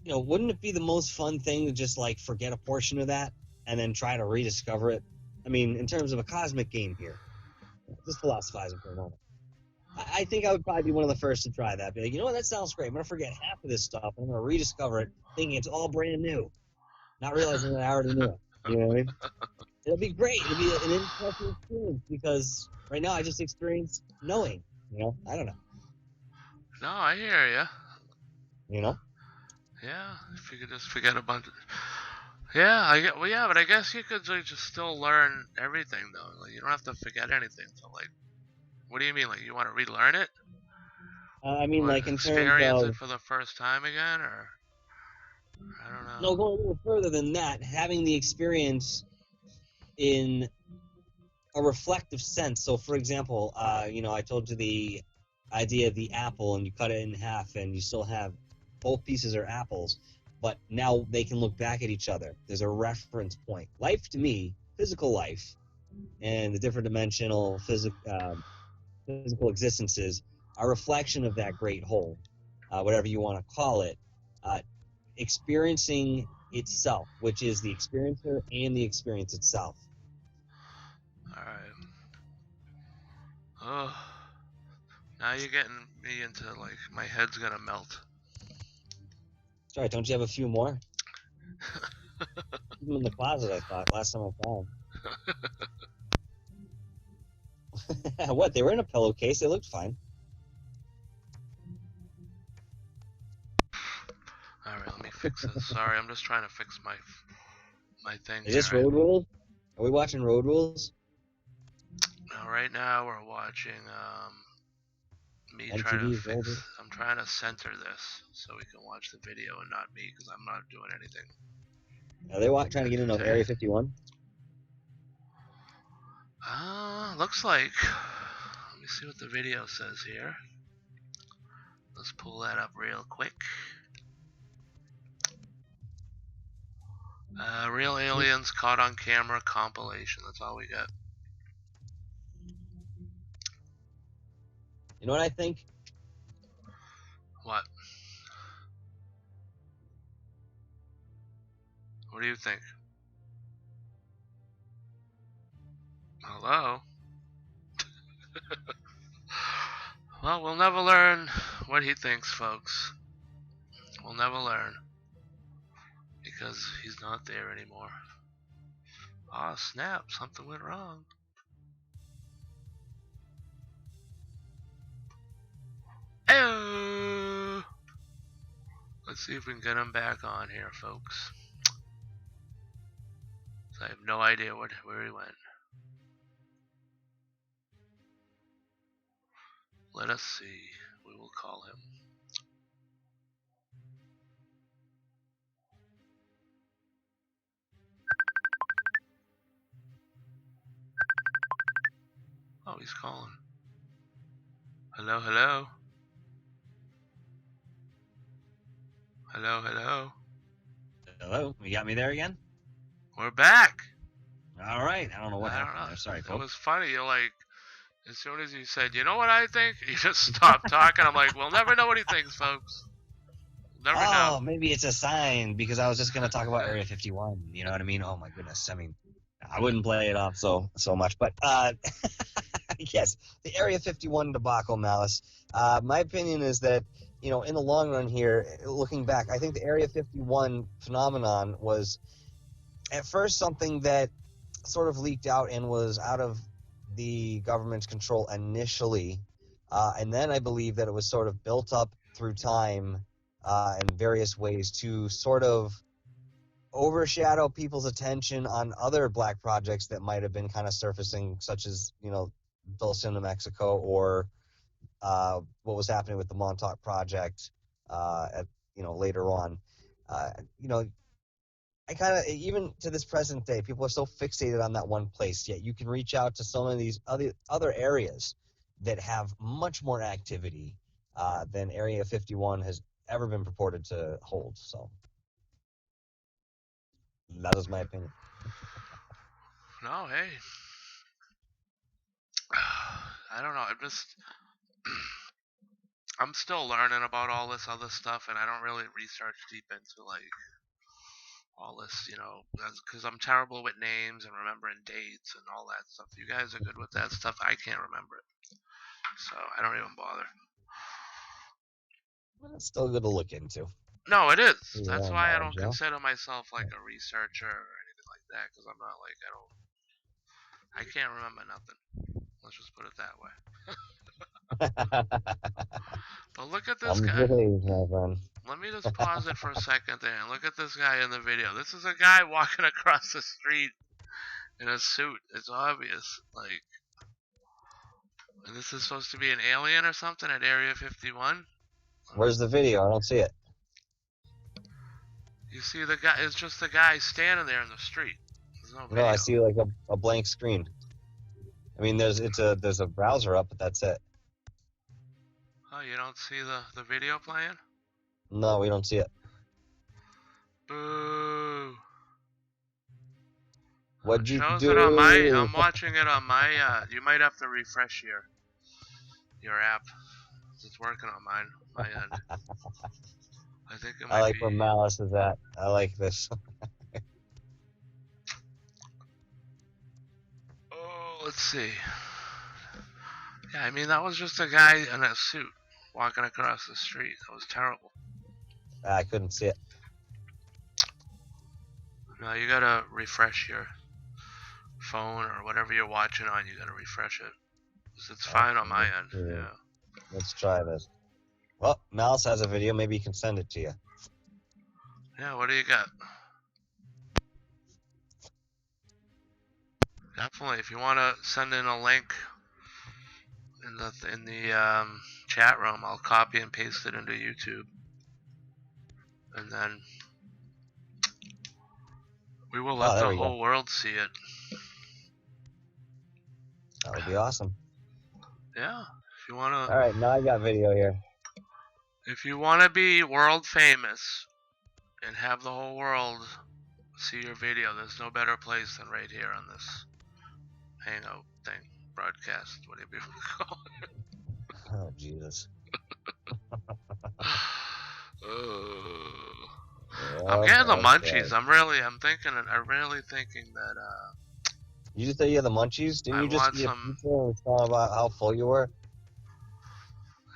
you know, wouldn't it be the most fun thing to just like forget a portion of that and then try to rediscover it? I mean, in terms of a cosmic game here, just philosophizing for a moment. I think I would probably be one of the first to try that. Be like, you know what, that sounds great. I'm gonna forget half of this stuff and I'm gonna rediscover it, thinking it's all brand new, not realizing that I already knew it. You know what I mean? It'll be great. It'll be an interesting experience because right now I just experienced knowing. You know, I don't know. No, I hear ya. You know? Yeah, if you could just forget a bunch of... Yeah, well, yeah, but I guess you could like, just still learn everything, though. Like, you don't have to forget anything. So, like, what do you mean? Like, you want to relearn it? I mean, like, in terms of... Experience it for the first time again, or... I don't know. No, going a little further than that, having the experience in a reflective sense. So, for example, you know, I told you the idea of the apple, and you cut it in half, and you still have both pieces are apples, but now they can look back at each other. There's a reference point. Life, to me, physical life, and the different dimensional physical existences are a reflection of that great whole, whatever you want to call it, experiencing itself, which is the experiencer and the experience itself. All right. Oh, now you're getting me into like my head's gonna melt. Sorry, don't you have a few more? Keep them in the closet, I thought, last time I found. What? They were in a pillowcase. They looked fine. All right, let me fix this. Sorry, I'm just trying to fix my thing. Is this here. Road Rules? Are we watching Road Rules? Now, right now we're watching me MTV's trying to Road fix. Rules? I'm trying to center this so we can watch the video and not me because I'm not doing anything. Are they trying to get into Area 51? Looks like. Let me see what the video says here. Let's pull that up real quick. Real aliens caught on camera compilation. That's all we got. You know what I think? What? What do you think? Hello? Well, we'll never learn what he thinks, folks. We'll never learn. Because he's not there anymore. Aw, snap. Something went wrong. Ew. Let's see if we can get him back on here, folks. I have no idea where he went. Let us see. We will call him. Oh, he's calling. Hello, hello. Hello, hello. Hello? You got me there again? We're back. All right. I don't know what I don't happened know. there. Sorry, It folks. was funny. You're like, as soon as you said, you know what I think, you just stopped talking. I'm like, we'll never know what he thinks, folks. Never know. Oh, maybe it's a sign because I was just going to talk about Area 51. You know what I mean? Oh, my goodness. I mean, I wouldn't play it off so much. But, yes, the Area 51 debacle, Malice. My opinion is that, you know, in the long run here, looking back, I think the Area 51 phenomenon was at first something that sort of leaked out and was out of the government's control initially. And then I believe that it was sort of built up through time in various ways to sort of overshadow people's attention on other black projects that might have been kind of surfacing, such as, you know, Dulce, New Mexico, or what was happening with the Montauk Project later on. You know, I kind of, even to this present day, people are so fixated on that one place, yet you can reach out to some of these other areas that have much more activity than Area 51 has ever been purported to hold. So that is my opinion. No, hey. I don't know. I'm still learning about all this other stuff, and I don't really research deep into like all this, you know, because I'm terrible with names and remembering dates and all that stuff. You guys are good with that stuff. I can't remember it, so I don't even bother. But it's still good to look into. No, it is. Yeah, That's why I don't knowledge, consider myself like a researcher or anything like that, because I'm not like I can't remember nothing. Let's just put it that way. But look at this guy. my friend. Let me just pause it for a second there and look at this guy in the video. This is a guy walking across the street in a suit. It's obvious. Like, and this is supposed to be an alien or something at Area 51. Where's the video? I don't see it. You see the guy? It's just the guy standing there in the street. There's no video. No, I see like a blank screen. I mean, there's a browser up, but that's it. Oh, you don't see the video playing? No, we don't see it. Boo. What'd you shows do? it on my. I'm watching it on my. You might have to refresh your app. It's working on my end. I think it might I like be. where Malice is at. I like this. Oh, let's see. Yeah, I mean, that was just a guy in a suit walking across the street. That was terrible. I couldn't see it. No, you gotta refresh your phone or whatever you're watching on. You gotta refresh it. 'Cause it's fine on my end. Yeah. Let's try this. Well, Malice has a video. Maybe he can send it to you. Yeah, what do you got? Definitely, if you want to send in a link in the chat room, I'll copy and paste it into YouTube, and then we will let the whole world see it. That would be awesome. Yeah, if you want to. All right, now I got video here. If you want to be world famous and have the whole world see your video, there's no better place than right here on this Hangout thing, broadcast, whatever you call it. Oh, Jesus. I'm getting the munchies. I'm really thinking that. You just say you had the munchies? Didn't you just eat a pizza and talk about how full you were?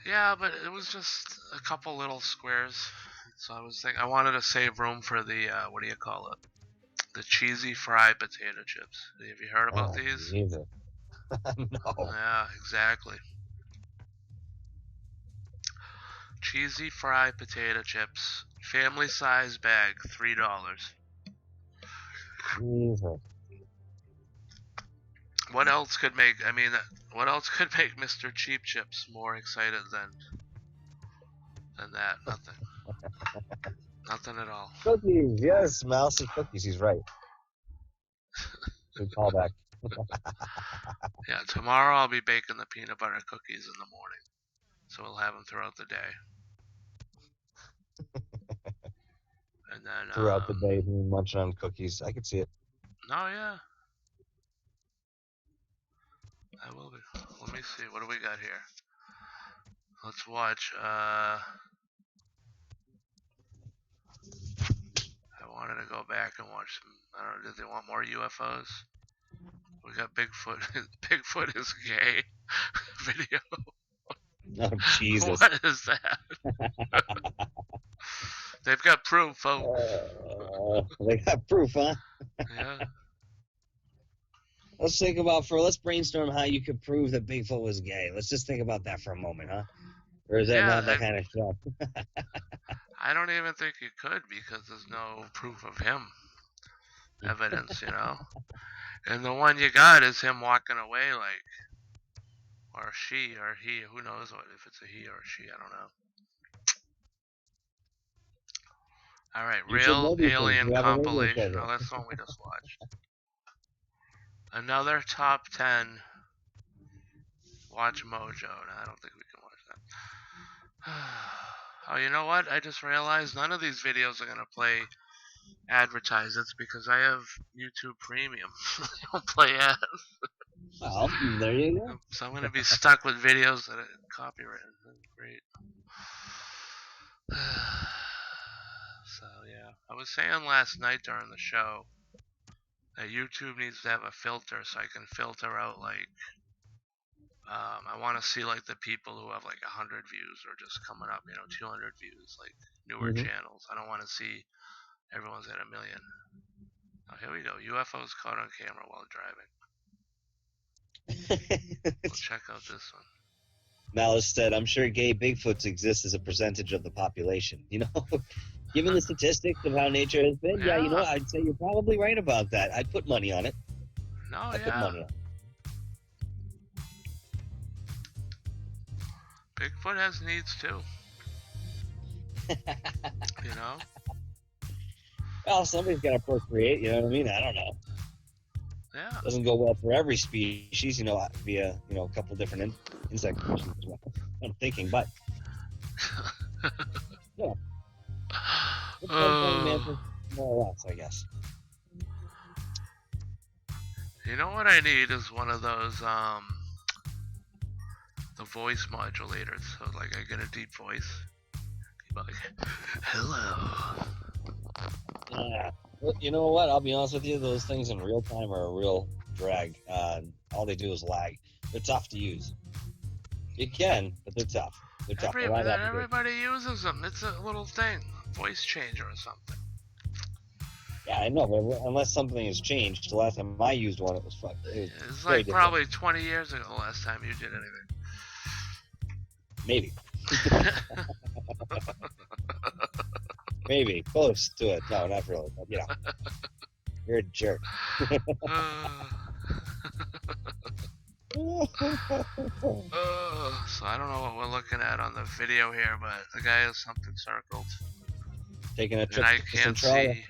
Yeah, but it was just a couple little squares. So I was thinking, I wanted to save room for the what do you call it? The cheesy fried potato chips. Have you heard about these? Jesus. No. Yeah, exactly. Cheesy fried potato chips, family size bag, $3. Jesus. What else could make? I mean, what else could make Mr. Cheap Chips more excited than that? Nothing. Nothing at all. Cookies, yes, Mouse is cookies. He's right. Good callback. Yeah, tomorrow I'll be baking the peanut butter cookies in the morning, so we'll have them throughout the day. And then throughout the day, munching on cookies. I could see it. No, yeah. I will be. Let me see. What do we got here? Let's watch. I wanted to go back and watch some. I don't know. Did they want more UFOs? We got Bigfoot. Bigfoot is gay video. Oh, Jesus. What is that? They've got proof, folks. They got proof, huh? Yeah. Let's brainstorm how you could prove that Bigfoot was gay. Let's just think about that for a moment, huh? Or is that not that kind of stuff? I don't even think you could because there's no proof of him. Evidence, you know? And the one you got is him walking away like, or she, or he, who knows what, if it's a he or a she, I don't know. Alright, real alien compilation. Oh, that's the one we just watched. Another top 10 Watch Mojo. No, I don't think we can watch that. Oh, you know what? I just realized none of these videos are going to play advertised. It's because I have YouTube Premium. They don't play ads. Well, there you go. So I'm going to be stuck with videos that are copyrighted. Great. So, yeah. I was saying last night during the show that YouTube needs to have a filter so I can filter out, like, I want to see, like, the people who have, like, 100 views or just coming up, 200 views, like, newer channels. I don't want to see everyone's at 1 million. Oh, here we go. UFOs caught on camera while driving. Let's check out this one. Malice said, I'm sure gay Bigfoots exist as a percentage of the population. Given the statistics of how nature has been, I'd say you're probably right about that. I'd put money on it. No, I'd put money on it. Bigfoot has needs too. Well, somebody's got to procreate, you know what I mean? I don't know. Yeah. Doesn't go well for every species, via, a couple different insect species as well. I'm thinking, but yeah. More or less, I guess. You know what I need is one of those, the voice modulators. So, like, I get a deep voice. Like, hello. Well, you know what? I'll be honest with you. Those things in real time are a real drag. All they do is lag. They're tough to use. You can, but they're tough. They're tough. A lot of applications. Everybody uses them. It's a little thing, voice changer or something. Yeah, I know, but unless something has changed, the last time I used one, it was fucked. It's like probably 20 years ago the last time you did anything. Maybe. Maybe. Close to it. No, not really. But, you know. You're a jerk. So I don't know what we're looking at on the video here, but the guy has something circled. Taking a trip And I to can't Centralia. see.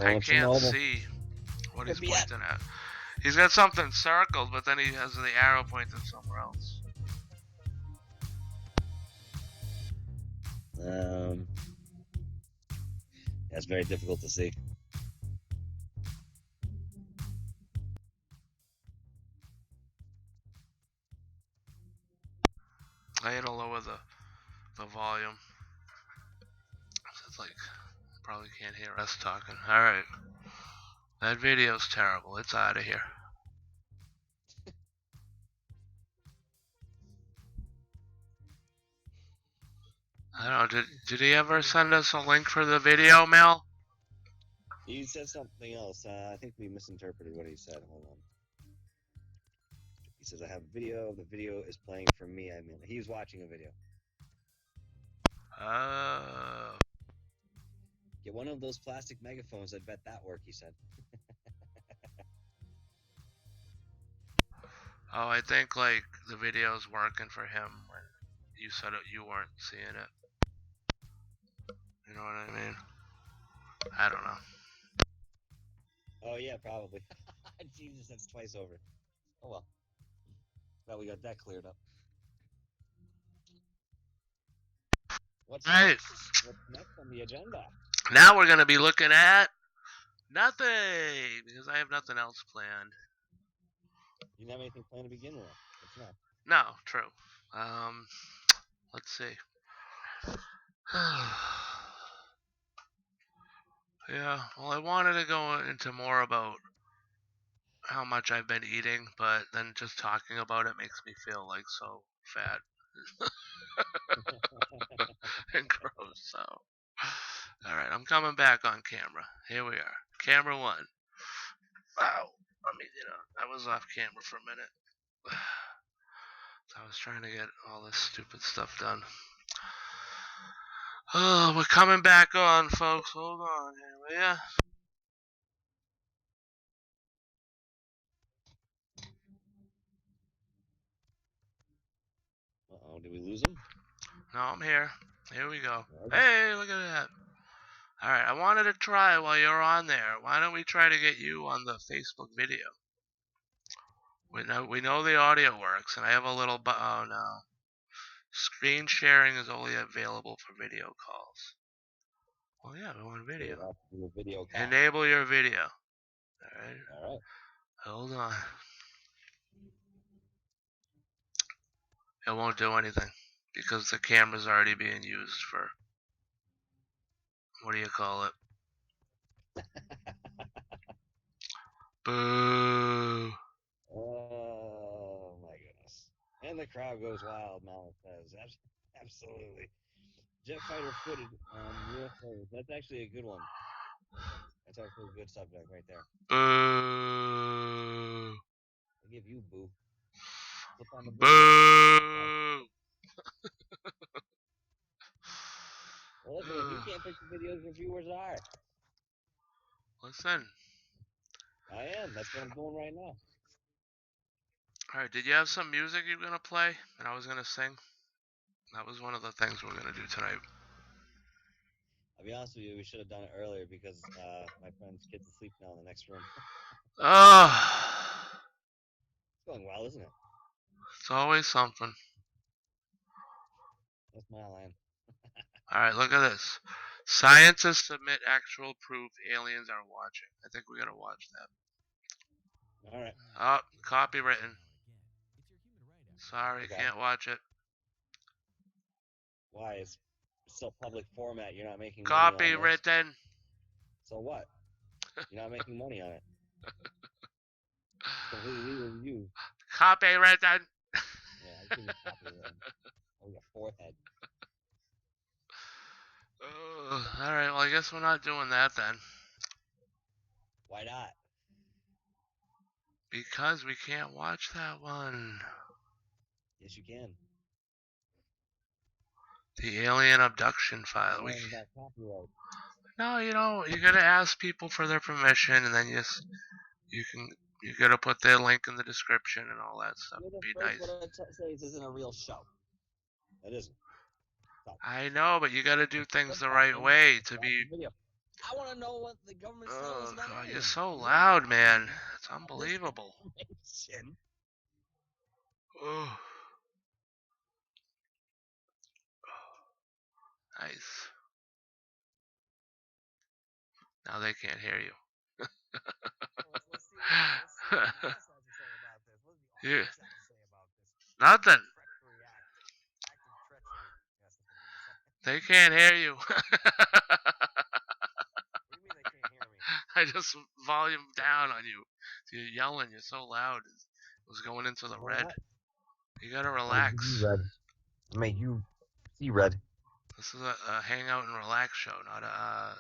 I can't see what he's pointing at. He's got something circled, but then he has the arrow pointing somewhere else. That's very difficult to see. I had to lower the volume. It's like probably can't hear us talking. All right, that video's terrible. It's out of here. I don't know. Did he ever send us a link for the video, Mel? He said something else. I think we misinterpreted what he said. Hold on. He says, I have a video. The video is playing for me. I mean, he's watching a video. Get one of those plastic megaphones. I bet that work, he said. Oh, I think like the video's working for him when you said it, you weren't seeing it. You know what I mean? I don't know. Oh yeah, probably. Jesus, that's twice over. Oh well. Well, we got that cleared up. What's next on the agenda? Now we're gonna be looking at nothing because I have nothing else planned. You didn't have anything planned to begin with. What's next? No, true. Let's see. Yeah, well, I wanted to go into more about how much I've been eating, but then just talking about it makes me feel like so fat and gross. So, all right, I'm coming back on camera. Here we are, camera one. Wow, I was off camera for a minute. So I was trying to get all this stupid stuff done. Oh, we're coming back on, folks. Hold on here, will ya? Uh-oh, did we lose him? No, I'm here. Here we go. Hey, look at that. Alright, I wanted to try while you're on there. Why don't we try to get you on the Facebook video? We know the audio works, and I have a little oh no. Screen sharing is only available for video calls. Well, yeah, we want video. Video call. Enable your video. Alright. Alright. Hold on. It won't do anything because the camera's already being used for, what do you call it? Boo. Oh my goodness. And the crowd goes wild, Malik says. Absolutely. Jet fighter footage on real photos. That's actually a good one. That's actually a good subject right there. Boo. I give you boo. Flip on the boo. Well, listen, if you can't pick the videos, your viewers are. Listen. I am. That's what I'm doing right now. Alright, did you have some music you were going to play and I was going to sing? That was one of the things we're going to do tonight. I'll be honest with you, we should have done it earlier because my friend's kid's asleep now in the next room. It's going well, isn't it? It's always something. That's my line. Alright, look at this. Scientists submit actual proof aliens are watching. I think we gotta watch that. Alright. Oh, copywritten. Sorry, can't watch it. Why? It's still public format. You're not making money on it. Copywritten. So what? You're not making money on it. Completely legal to you. Copywritten. Yeah, to your copyright. Oh, your forehead. Alright, well, I guess we're not doing that then. Why not? Because we can't watch that one. Yes, you can. The alien abduction file. Why is that copyright? No, you gotta ask people for their permission, and then you gotta put their link in the description and all that stuff. You're the Be first nice. one to say this isn't a real show. It isn't. I know, but you gotta do things the right way to be. I want to know what the government's telling us Oh about God, aliens. you're so loud, man. It's unbelievable. Oh. Nice. Now they can't hear you. Yeah. Nothing. They can't hear you. I just volume down on you. You're yelling. You're so loud. It was going into the red. You gotta relax. Make you see red. This is a hangout and relax show, not a.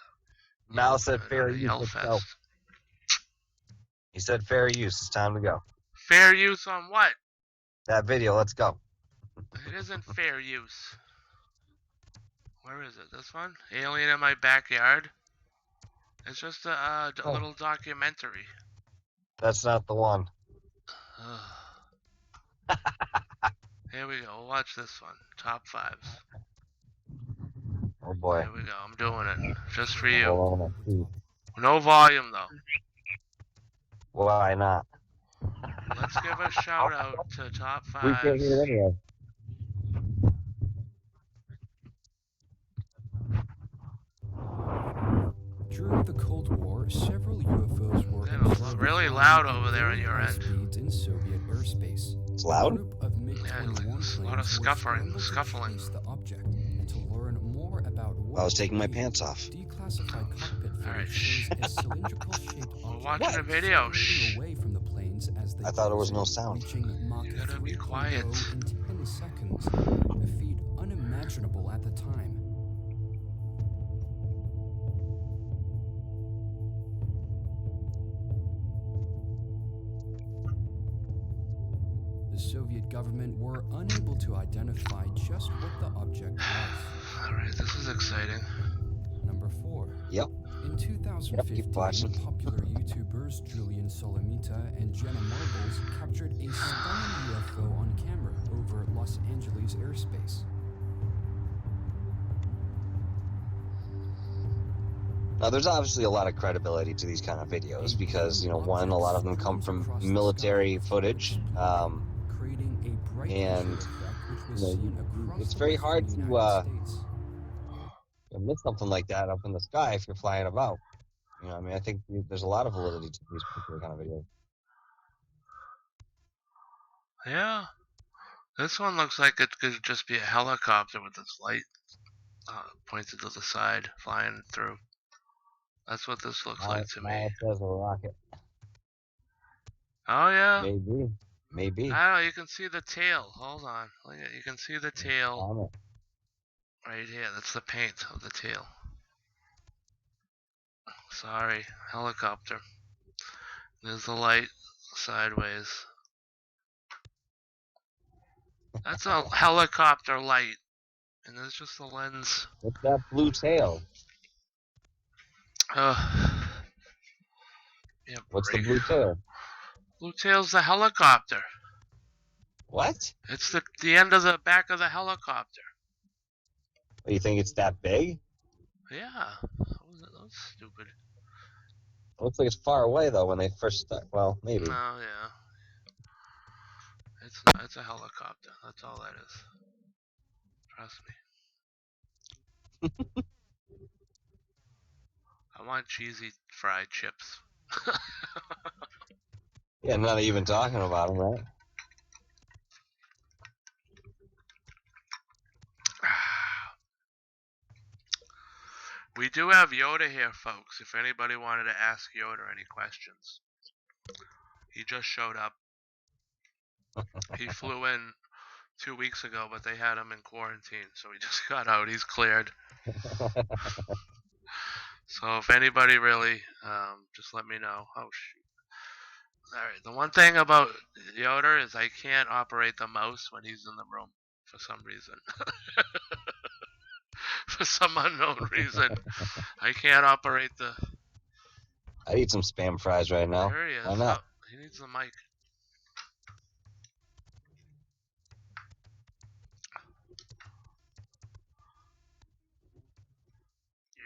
Mal said fair not a use. yell Let's fest. go. He said fair use. It's time to go. Fair use on what? That video. Let's go. It isn't fair use. Where is it? This one? Alien in My Backyard? It's just a little documentary. That's not the one. Here we go. We'll watch this one. Top 5s. Oh boy. Here we go. I'm doing it. Just for you. Hold on. No volume, though. Why not? Let's give a shout out to Top 5s. We can't hear it anyway. During the Cold War, several UFOs were It's really loud over there on your end. speeds in Soviet airspace. It's loud? A group of MiG-21 there's a lot of planes scuffling. were scrambling to chase the object and to learn more about what I was taking my pants off. declassified cockpit Alright, footage shows a cylindrical-shaped We're object watching a video. separating away from the planes as they I thought there was no sound. reaching Mach You gotta be 3.0 quiet. in 10 seconds, a feat unimaginable at the time. The Soviet government were unable to identify just what the object was. Alright, this is exciting. Number 4. Yep. In 2015, watching. popular YouTubers Julian Solomita and Jenna Marbles captured a stunning UFO on camera over Los Angeles airspace. Now, there's obviously a lot of credibility to these kind of videos because, one, a lot of them come from military footage. Creating a bright and, effect which was seen across it's the very western hard to, United States. miss something like that up in the sky if you're flying about. I think there's a lot of validity to these particular kind of videos. Yeah. This one looks like it could just be a helicopter with its light pointed to the side, flying through. That's what this looks like to me. It says a rocket. Oh, yeah. Maybe. I don't know. You can see the tail. Hold on. You can see the tail On it. right here. That's the paint of the tail. Sorry. Helicopter. There's the light sideways. That's a helicopter light. And there's just the lens. What's that blue tail? Yeah, What's the break. blue tail? Blue tail's the helicopter. What? It's the end of the back of the helicopter. Oh, you think it's that big? Yeah. That was stupid. It looks like it's far away though when they first start. Well, maybe. Oh, yeah. It's a helicopter. That's all that is. Trust me. I want cheesy fried chips. Yeah, not even talking about them, right? We do have Yoda here, folks, if anybody wanted to ask Yoda any questions. He just showed up. He flew in 2 weeks ago, but they had him in quarantine, so he just got out. He's cleared. So if anybody really, just let me know. Oh shoot! All right. The one thing about Yoder is I can't operate the mouse when he's in the room for some reason. For some unknown reason, I can't operate the. I eat some spam fries right now. There he is. Why not? Oh, he needs the mic.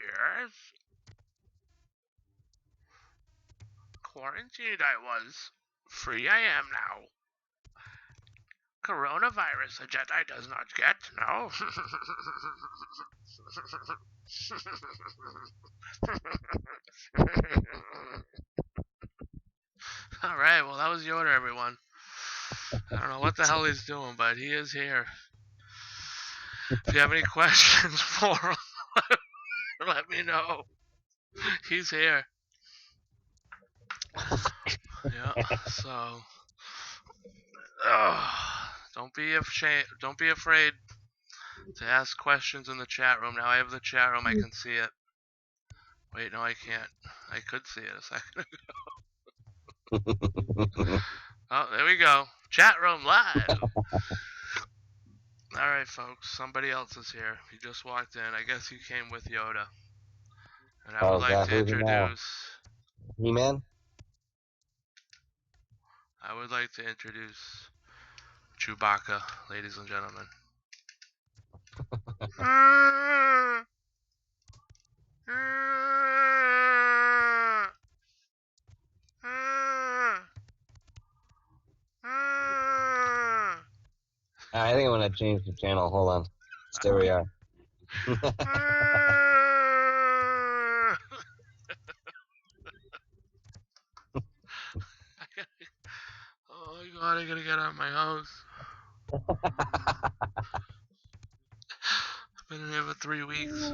Yes. Quarantined I was. Free I am now. Coronavirus a Jedi does not get, no. Alright, well that was Yoda, everyone. I don't know what the hell he's doing, but he is here. If you have any questions for him, let me know. He's here. Yeah, so don't be afraid to ask questions in the chat room. Now I have the chat room, I can see it. Wait, no I can't. I could see it a second ago. Oh, there we go. Chat room live. Alright folks, somebody else is here. He just walked in. I guess he came with Yoda. And I would like to introduce He-Man? I would like to introduce Chewbacca, ladies and gentlemen. I think I'm gonna change the channel. Hold on. There we are. Oh my god, I gotta get out of my house. I've been in here for 3 weeks.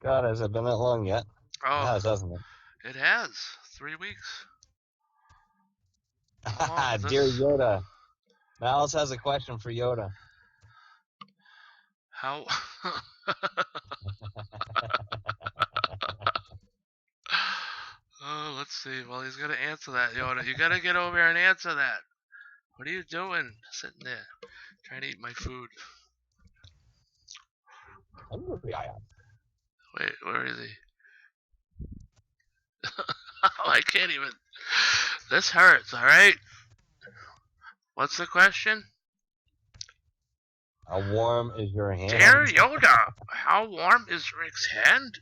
God, has it been that long yet? Oh, It has, hasn't it? it has. 3 weeks. Dear Yoda. Malice has a question for Yoda. How? Oh, let's see. Well, he's gonna answer that, Yoda. You gotta get over here and answer that. What are you doing? Sitting there, trying to eat my food. Hungry I am. Wait, where is he? Oh, I can't even. This hurts, alright? What's the question? How warm is your hand? Dear Yoda, how warm is Rick's hand?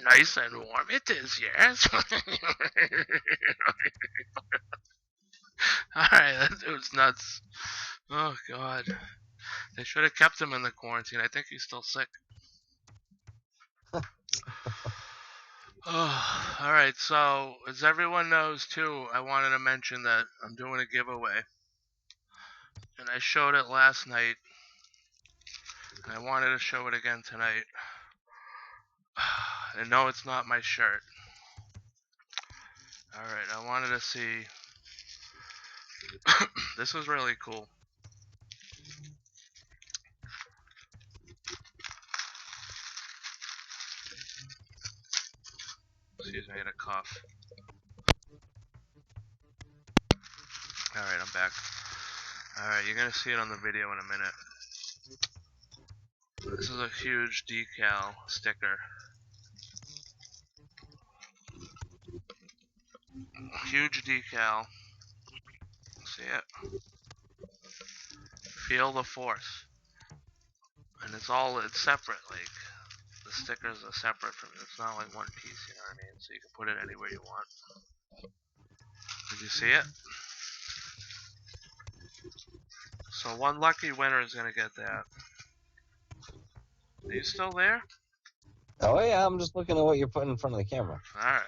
Nice and warm it is, yes. Alright, that dude's nuts. Oh, God. They should have kept him in the quarantine. I think he's still sick. Oh, alright, so as everyone knows too, I wanted to mention that I'm doing a giveaway. And I showed it last night. And I wanted to show it again tonight. And no, it's not my shirt. Alright, I wanted to see. This is really cool. Excuse me, I had a cough. Alright, I'm back. Alright, you're gonna see it on the video in a minute. This is a huge decal sticker. Huge decal. See it? Feel the force. And it's separate, like, the stickers are separate from it. It's not like one piece, you know what I mean? So you can put it anywhere you want. Did you see it? So one lucky winner is gonna get that. Are you still there? Oh yeah, I'm just looking at what you're putting in front of the camera. Alright.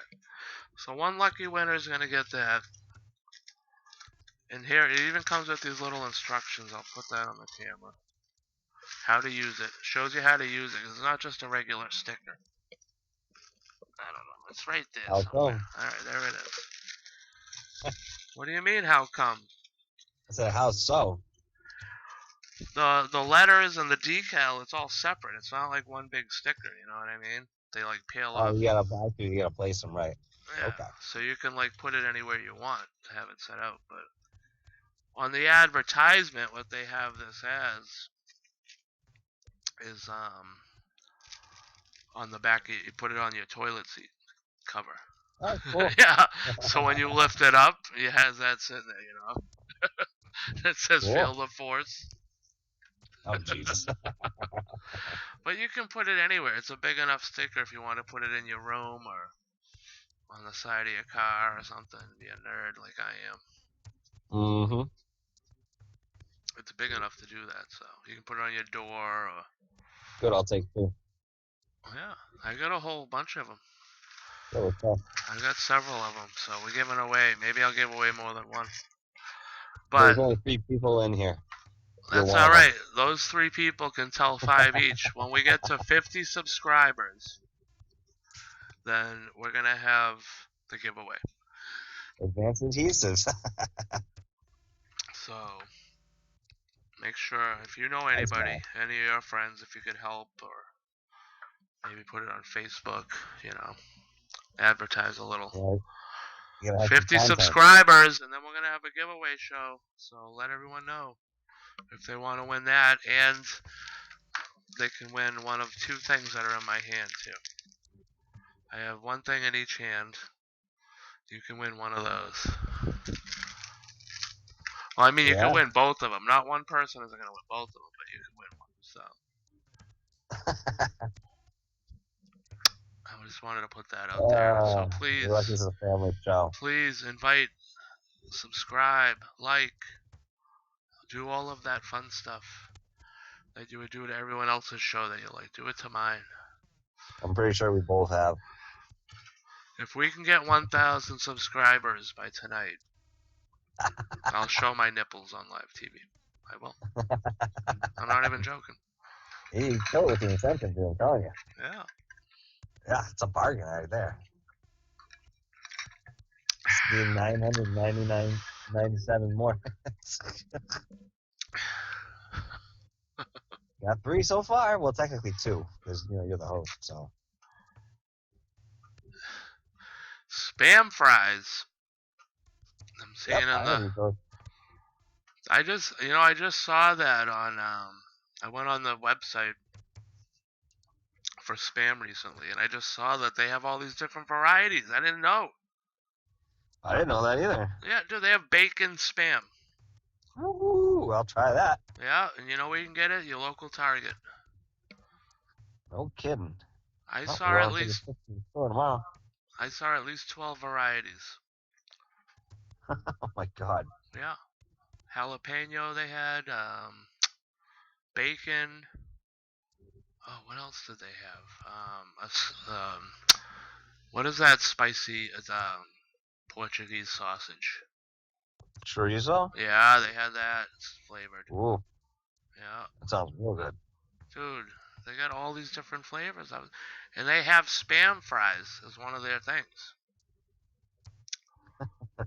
So one lucky winner is gonna get that. And here, it even comes with these little instructions. I'll put that on the camera. How to use it. Shows you how to use it, 'cause it's not just a regular sticker. I don't know. It's right there How somewhere. come? All right, there it is. What do you mean? How come? I said, how so? The letters and the decal, it's all separate. It's not like one big sticker. You know what I mean? They like peel Oh, off. you gotta place them right. Yeah. Okay. So you can like put it anywhere you want to have it set out. But on the advertisement, what they have this as is on the back. You put it on your toilet seat cover. Oh, cool. Yeah. So when you lift it up, it has that sitting there. You know. It says Cool. "Feel the Force." Oh, Jesus. But you can put it anywhere. It's a big enough sticker if you want to put it in your room or on the side of your car or something. Be a nerd like I am. Mm-hmm. It's big enough to do that, so you can put it on your door or. Good, I'll take two. Yeah, I got a whole bunch of them. That was tough. I got several of them, so we're giving away. Maybe I'll give away more than one. There's But only 3 people in here. You're that's one of all them. right. Those 3 people can tell 5 each. When we get to 50 subscribers, then we're gonna have the giveaway. Advanced adhesives. So make sure if you know anybody, any of your friends, if you could help, or maybe put it on Facebook. You know, advertise a little. Right. You gotta have some 50 content. subscribers, and then we're gonna have a giveaway show. So let everyone know if they want to win that, and they can win one of 2 things that are in my hand too. I have 1 thing in each hand. You can win one of those. Well, I mean, you Yeah. can win both of them. Not one person isn't gonna win both of them, but you can win one. So I just wanted to put that out there. So please, This is a family show. please invite, subscribe, like, do all of that fun stuff that you would do to everyone else's show that you like. Do it to mine. I'm pretty sure we both have. If we can get 1,000 subscribers by tonight, I'll show my nipples on live TV. I will. I'm not even joking. You kill it with the incentive, dude, I'm telling you. Yeah. Yeah, it's a bargain right there. It's the 999.97 more. Got 3 so far. Well, technically 2, because you're the host. So Spam fries. I'm seeing yep, I just saw that on I went on the website for spam recently, and I just saw that they have all these different varieties. I didn't know. I didn't know that either. Yeah, dude, they have bacon spam. Ooh, I'll try that. Yeah, and you know where you can get it? Your local Target. No kidding. I Well, saw we're at on to the least 15th store tomorrow. I saw at least 12 varieties. Oh my god. Yeah. Jalapeno they had, bacon. Oh, what else did they have? What is that spicy Portuguese sausage? Chorizo? Yeah, they had that. It's flavored. Ooh, Yeah. that sounds real good. Dude, they got all these different flavors. And they have spam fries as one of their things.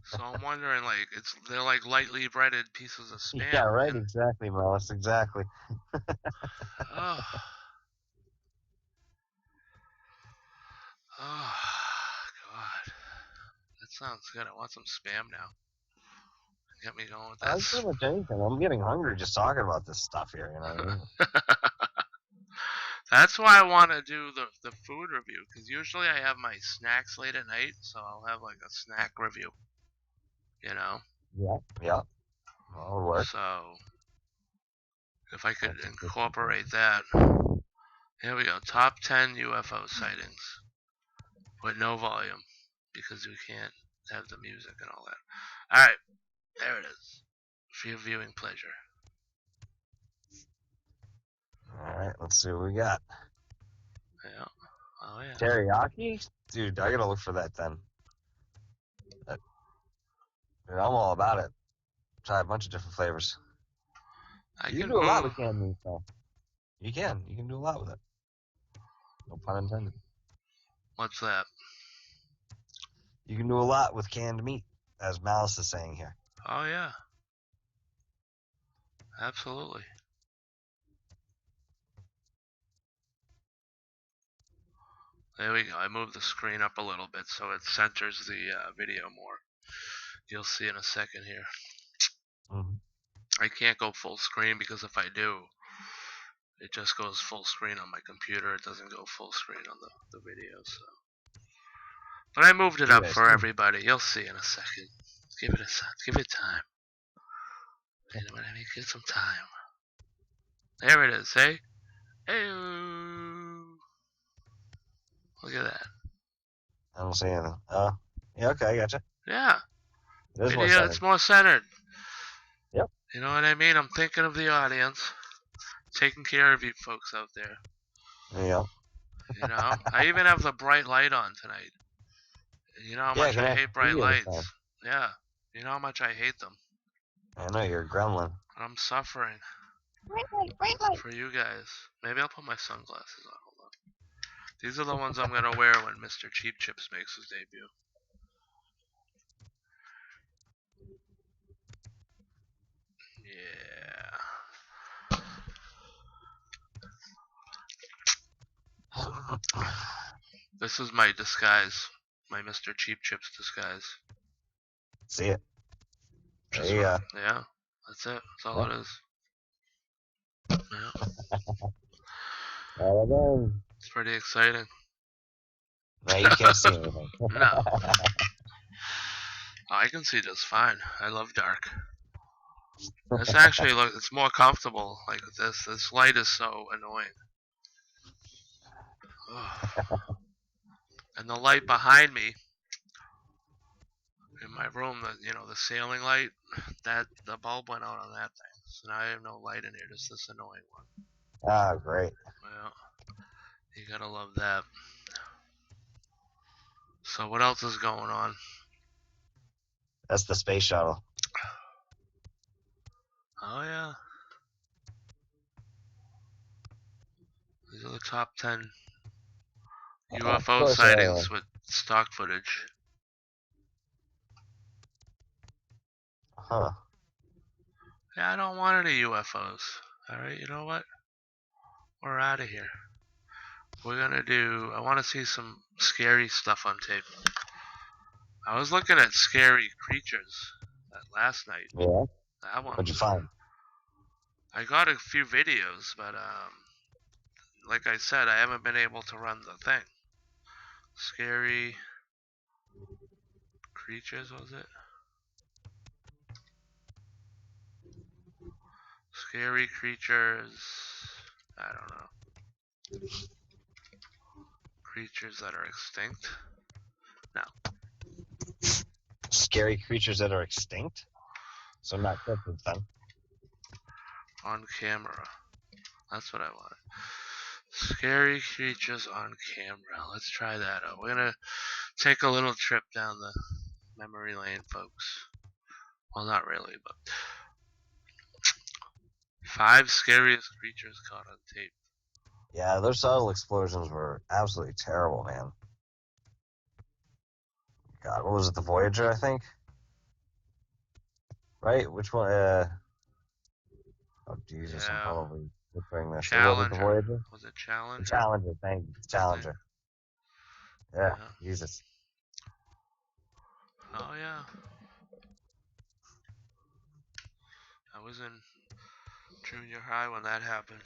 So I'm wondering, like, they're like lightly breaded pieces of spam. Yeah, right, exactly, Mellis, exactly. Oh. Oh, God. That sounds good. I want some spam now. Get me going with that. That's pretty much anything. I'm getting hungry just talking about this stuff here, you know what I mean? That's why I want to do the food review, because usually I have my snacks late at night, so I'll have like a snack review, you know? Yeah. That'll work. So, if I could incorporate that. Here we go. Top 10 UFO sightings. With no volume, because we can't have the music and all that. Alright, there it is. For your viewing pleasure. Alright, let's see what we got. Yeah. Oh, yeah. Teriyaki? Dude, I gotta look for that then. Dude, I'm all about it. Try a bunch of different flavors. You can do a lot with canned meat, though. You can do a lot with it. No pun intended. What's that? You can do a lot with canned meat, as Malice is saying here. Oh yeah. Absolutely. There we go. I moved the screen up a little bit so it centers the video more. You'll see in a second here. Mm-hmm. I can't go full screen because if I do, it just goes full screen on my computer. It doesn't go full screen on the video. So, but I moved it up for everybody. You'll see in a second. Give it time. You know what I mean? Give it some time. There it is. Hey, hey. Look at that. I don't see anything. Yeah, okay, I gotcha. Yeah. It is more Video, centered. it's more centered. Yep. You know what I mean? I'm thinking of the audience. Taking care of you folks out there. Yeah. You know? I even have the bright light on tonight. You know how much I hate bright lights. Yeah. You know how much I hate them. I know, you're a gremlin. I'm suffering. For you guys. Maybe I'll put my sunglasses on. Hold on. These are the ones I'm gonna wear when Mr. Cheap Chips makes his debut. Yeah. This is my disguise. My Mr. Cheap Chips disguise. See it. Just Yeah. Yeah. That's it. That's all it is. Yeah. It's pretty exciting. No, you can't see anything. No. I can see just fine. I love dark. This actually it's more comfortable. Like this light is so annoying. Ugh. And the light behind me in my room, the ceiling light, that the bulb went out on that thing. So now I have no light in here, just this annoying one. Ah, great. Well, you gotta love that. So what else is going on? That's the space shuttle. Oh yeah. These are the top 10 UFO sightings with stock footage. Huh. Yeah, I don't want any UFOs. Alright, you know what? We're out of here. We're gonna do... I want to see some scary stuff on tape. I was looking at Scary Creatures last night. Yeah? That one. What'd you find? I got a few videos, but like I said, I haven't been able to run the thing. Scary Creatures, was it? Scary Creatures... I don't know. Creatures that are extinct? No. Scary creatures that are extinct? So not cryptids then. On camera. That's what I wanted. Scary creatures on camera. Let's try that out. We're gonna take a little trip down the memory lane, folks. Well, not really, but 5 scariest creatures caught on tape. Yeah, those subtle explosions were absolutely terrible, man. God, what was it? The Voyager, I think? Right? Which one? Oh, Jesus, I'm probably butchering this. Challenger. The Voyager? Was it Challenger? The Challenger, thank you. Challenger. Yeah, Jesus. Oh, yeah. I was in junior high when that happened.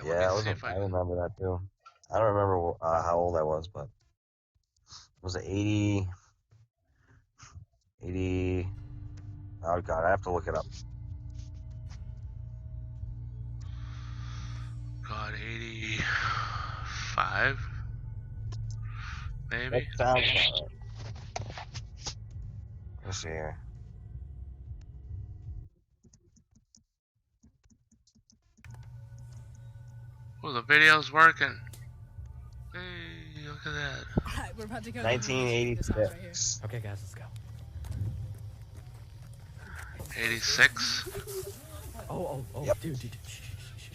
Yeah, I remember that too. I don't remember how old I was, but was it 80? Oh God, I have to look it up. God, 85? Maybe? That sounds about right. Let's see here. Oh, the video's working. Hey, look at that. Alright, we're about to go 1986. Okay, guys, let's go. 86? Oh, Yep. dude.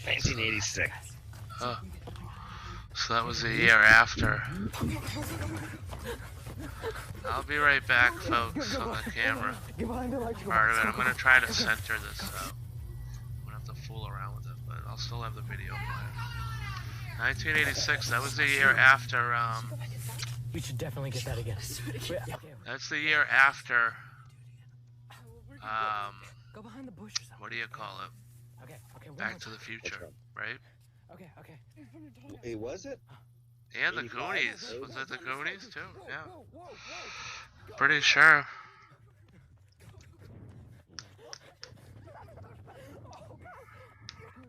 1986. So So that was a year after. I'll be right back, folks, on the camera. Part of it. I'm gonna try to center this out. I'm gonna have to fool around with it, but I'll still have the video playing. 1986. That was the year after. We should definitely get that again. That's the year after. Go behind the bush or something. What do you call it? Okay. Back to the Future, right? Okay. Hey, was it? And the 85? Goonies. Was it the Goonies too? Yeah. Pretty sure.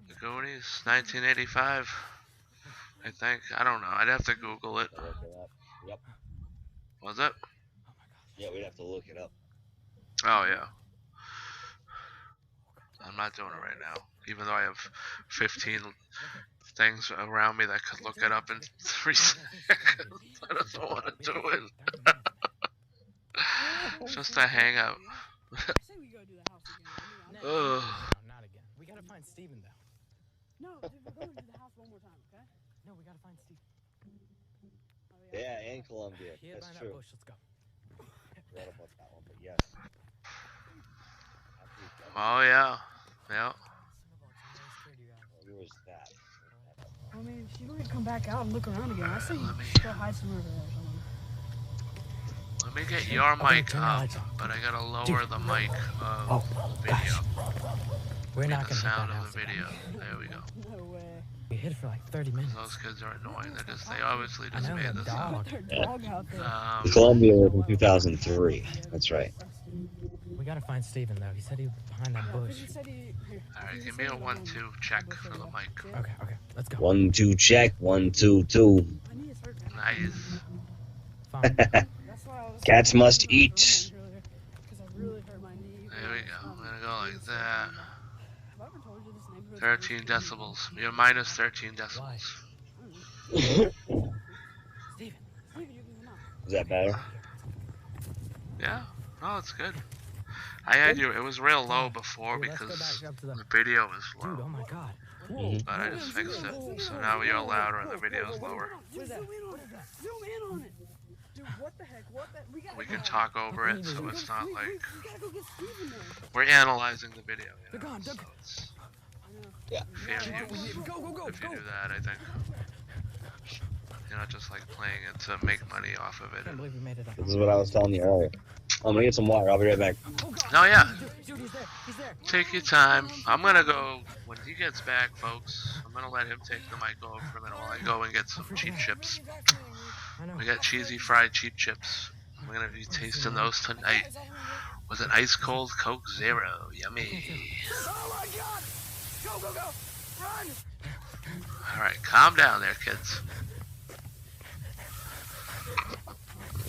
The Goonies, 1985. I think. I don't know. I'd have to Google it. Look it up. Yep. Was it? Yeah, we'd have to look it up. Oh yeah. I'm not doing it right now, even though I have 15 things around me that could look it up in 3 seconds. I don't want to do it. It's just a hangout. I say we go to the house again. Ugh. Not again. We gotta find Steven though. No, dude, we're going to the house one more time, okay? No, we gotta find Steven. Oh, Yeah, and Columbia. He hid That's behind true. that bush. Let's go. Forgot about that one, but yes. Oh yeah. Yeah. Where was that? I mean, if you're going to come back out and look around again, I say you Let me- go hide somewhere over there or something. Let me get your mic turn the up, lights on. but I gotta lower the mic Oh, of gosh. video. We're Get not the gonna hit that sound house of the again. video. There we go. No way. We hid for like 30 minutes. Those kids are annoying. They obviously I just know, made the this up. dog. Their dog out there. Columbia was in 2003. That's right. We gotta find Steven though. He said he was behind that bush. Alright, give me a 1-2 check for the mic. Okay, let's go. 1, 2, check. 1, 2, 2. My knee is hurt, man. Nice. Fine. That's why I was Cats must thinking about eat. running earlier, 'cause I really hurt my knee. There we go. I'm gonna go like that. Have I ever told you this neighborhood? 13 decibels. You're minus 13 decibels. Steven. Steven, you can come out. Is that better? Yeah. Oh, it's good. I had you. It was real low before Dude, let's go because back up to the... the video was Dude, oh low. my god. But I just fixed it. So now you're louder and the video's lower. Dude, zoom in on it. Zoom in on it. Dude, what the heck? We gotta We go. can talk over it so it's not We like gotta go get Steven there. we're analyzing the video. They're gone, So they're it's Yeah. fair Go, use go. if you do that, I think. You're not just like playing it to make money off of I it. can't believe we made it up. This is what I was telling you earlier. I'm gonna get some water. I'll be right back. No, yeah. Dude, he's there. He's there. Take your time. I'm gonna go when he gets back, folks. I'm gonna let him take the mic over for a minute while I go and get some cheap chips. I know. We got cheesy fried cheap chips. I'm gonna be tasting those tonight with an ice cold Coke Zero. Yummy. Oh my god! Go! Run! Alright, calm down there, kids.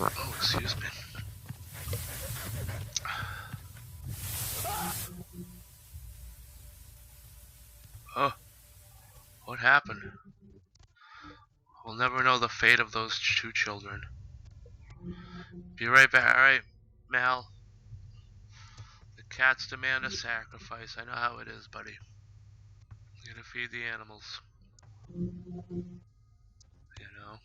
Oh, excuse me. Oh, what happened? We'll never know the fate of those 2 children. Be right back. Alright, Mal. The cats demand a sacrifice. I know how it is, buddy. You gotta feed the animals. You know?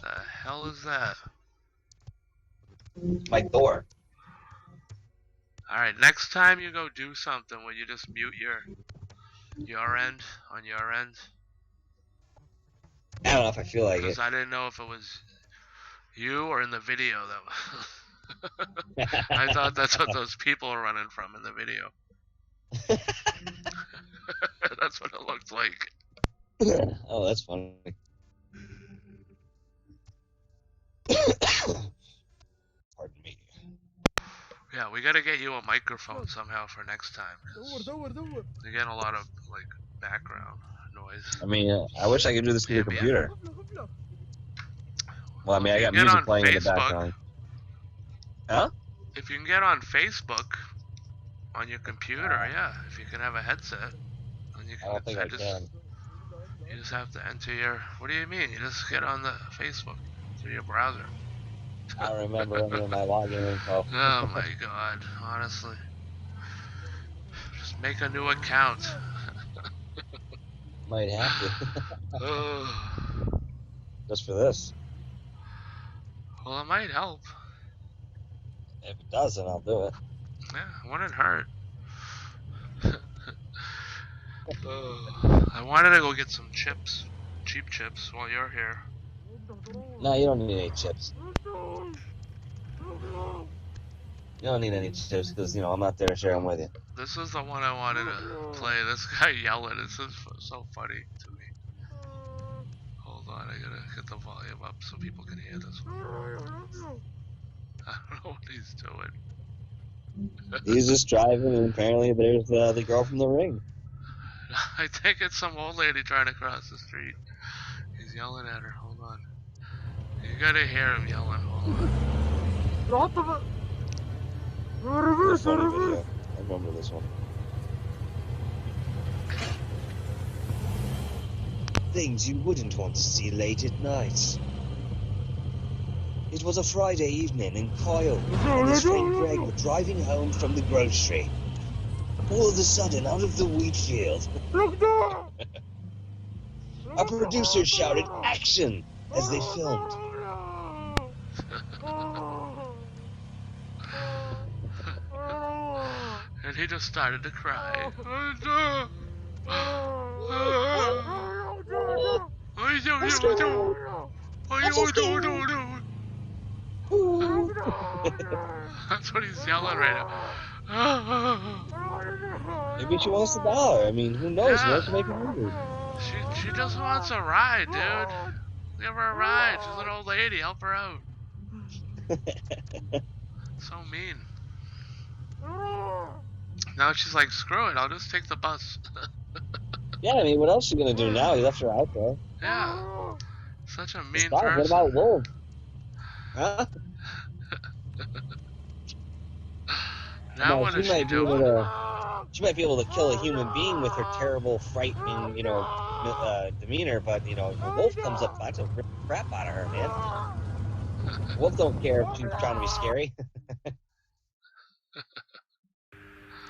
The hell is that? My door. Alright, next time you go do something, will you just mute your end on your end? I don't know if I feel like it. Because I didn't know if it was you or in the video that I thought that's what those people are running from in the video. That's what it looked like. Oh, that's funny. Pardon me. Yeah, we gotta get you a microphone somehow for next time. 'Cause you're getting a lot of like background noise. I mean, I wish I could do this with your Ambient. computer. Well, I mean, I if got you get music on playing in the Facebook- background. Huh? If you can get on Facebook on your computer, yeah. If you can have a headset, then you I can. don't think I can. You just have to enter your. What do you mean? You just get on the Facebook through your browser. I don't remember any of my login info. Oh my god, honestly. Just make a new account. Might have to. Ugh. Just for this. Well, it might help. If it does, then I'll do it. Yeah, it wouldn't hurt. Ugh. I wanted to go get some chips, cheap chips, while you're here. No, you don't need any chips. You don't need any chips because, you know, I'm not there to share them with you. This is the one I wanted to play. This guy yelling. This is so funny to me. Hold on, I gotta get the volume up so people can hear this one. I don't know what he's doing. He's just driving, and apparently there's the girl from the ring. I think it's some old lady trying to cross the street. He's yelling at her. Hold on. You gotta hear him yelling. Hold on. It's a funny video. I remember this one. Things you wouldn't want to see late at night. It was a Friday evening in Kyle, and his friend Greg were driving home from the grocery. All of a sudden, out of the wheat field, a producer shouted "Action!" as they filmed. And he just started to cry. That's what he's yelling right now. Maybe she wants $1. I mean, who knows? Yeah. She wants to make a movie. She just wants a ride, dude. Give her a ride. She's an old lady. Help her out. So mean. Now she's like, screw it. I'll just take the bus. Yeah, I mean, what else is she gonna do now? He left her out there. Yeah. Such a mean Stop. person. What about Wolf? Huh? Now No, what she is she might be able doing? to. She might be able to kill a human being with her terrible, frightening, you know, demeanor. But you know, the wolf comes up, that's a rip the crap out of her, man. Wolf don't care if she's trying to be scary.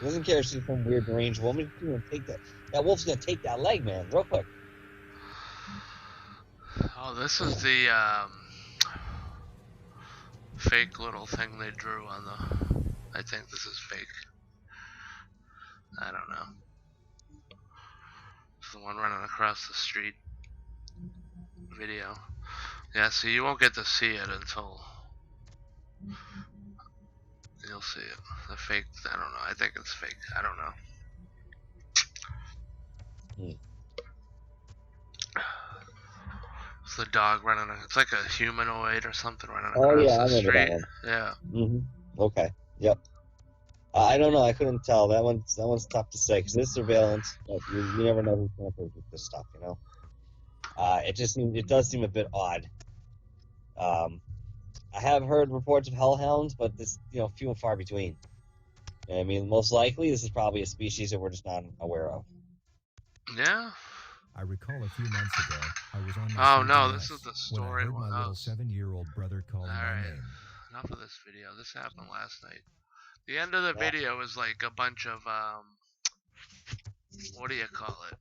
He doesn't care if she's some weird deranged woman. She's gonna take that. That wolf's gonna take that leg, man, real quick. Oh, this is the fake little thing they drew on the. I think this is fake. I don't know. It's the one running across the street video. Yeah, see, you won't get to see it until you'll see it. The fake, I don't know. I think it's fake. I don't know. It's the dog running. It's like a humanoid or something running across Oh yeah, I the remember street. that one. Yeah. Mm-hmm. Okay. Yep. I don't know. I couldn't tell. That one's tough to say because this surveillance. You never know who's going to with this stuff. You know. It does seem a bit odd. I have heard reports of hellhounds, but this, you know, few and far between. I mean, most likely this is probably a species that we're just not aware of. Yeah. I recall a few months ago, I was on Oh, my no, CBS this is the when I story heard one. my little Oh. 7-year-old brother calling my Alright. name. Enough of this video. This happened last night. The end of the Yeah. video is like a bunch of what do you call it?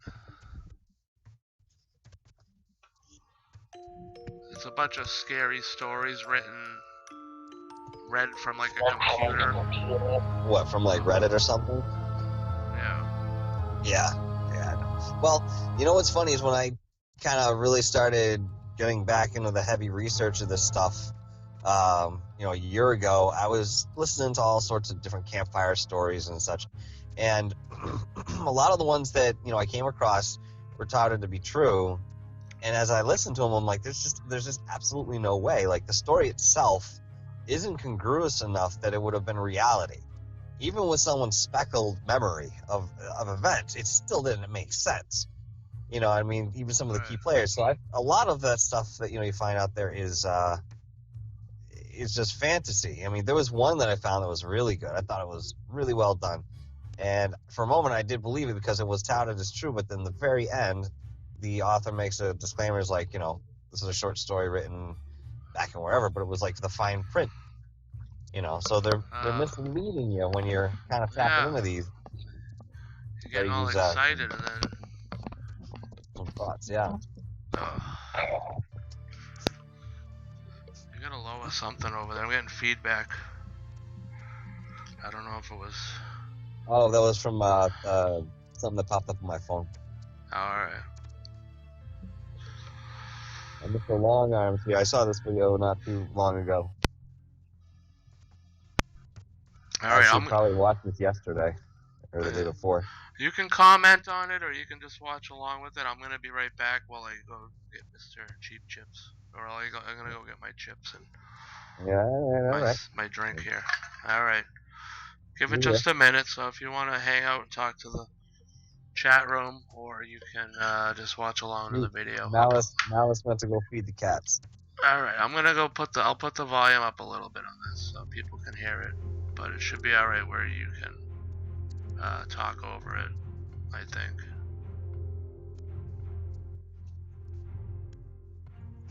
It's a bunch of scary stories read from like a computer. What, from like Reddit or something? Yeah. Yeah. I know. Well, you know what's funny is when I kind of really started getting back into the heavy research of this stuff, you know, a year ago, I was listening to all sorts of different campfire stories and such, and a lot of the ones that, you know, I came across were touted to be true. And as I listened to them, I'm like, there's just absolutely no way. Like, the story itself isn't congruous enough that it would have been reality. Even with someone's speckled memory of events, it still didn't make sense. You know, I mean, even some of the key players. So a lot of that stuff that, you know, you find out there is just fantasy. I mean, there was one that I found that was really good. I thought it was really well done. And for a moment, I did believe it because it was touted as true. But then the very end, the author makes a disclaimer, is like, you know, this is a short story written back in wherever, but it was like the fine print. You know, so they're misleading you when you're kind of tapping into these. You're getting all use, excited and then thoughts. Yeah. You gotta lower something over there. I'm getting feedback. I don't know if it was. Oh, that was from something that popped up on my phone. Alright. And Mr. Long Arms here. I saw this video not too long ago. Alright, I probably watched this yesterday or the day before. You can comment on it or you can just watch along with it. I'm gonna be right back while I go get Mr. Cheap Chips. Or I'm gonna go get my chips and Yeah, all right. my drink here. Alright. Give it Yeah. just a minute, so if you want to hang out and talk to the chat room, or you can just watch along to the video. Malice went to go feed the cats. Alright, I'm gonna go I'll put the volume up a little bit on this so people can hear it. But it should be alright where you can talk over it, I think.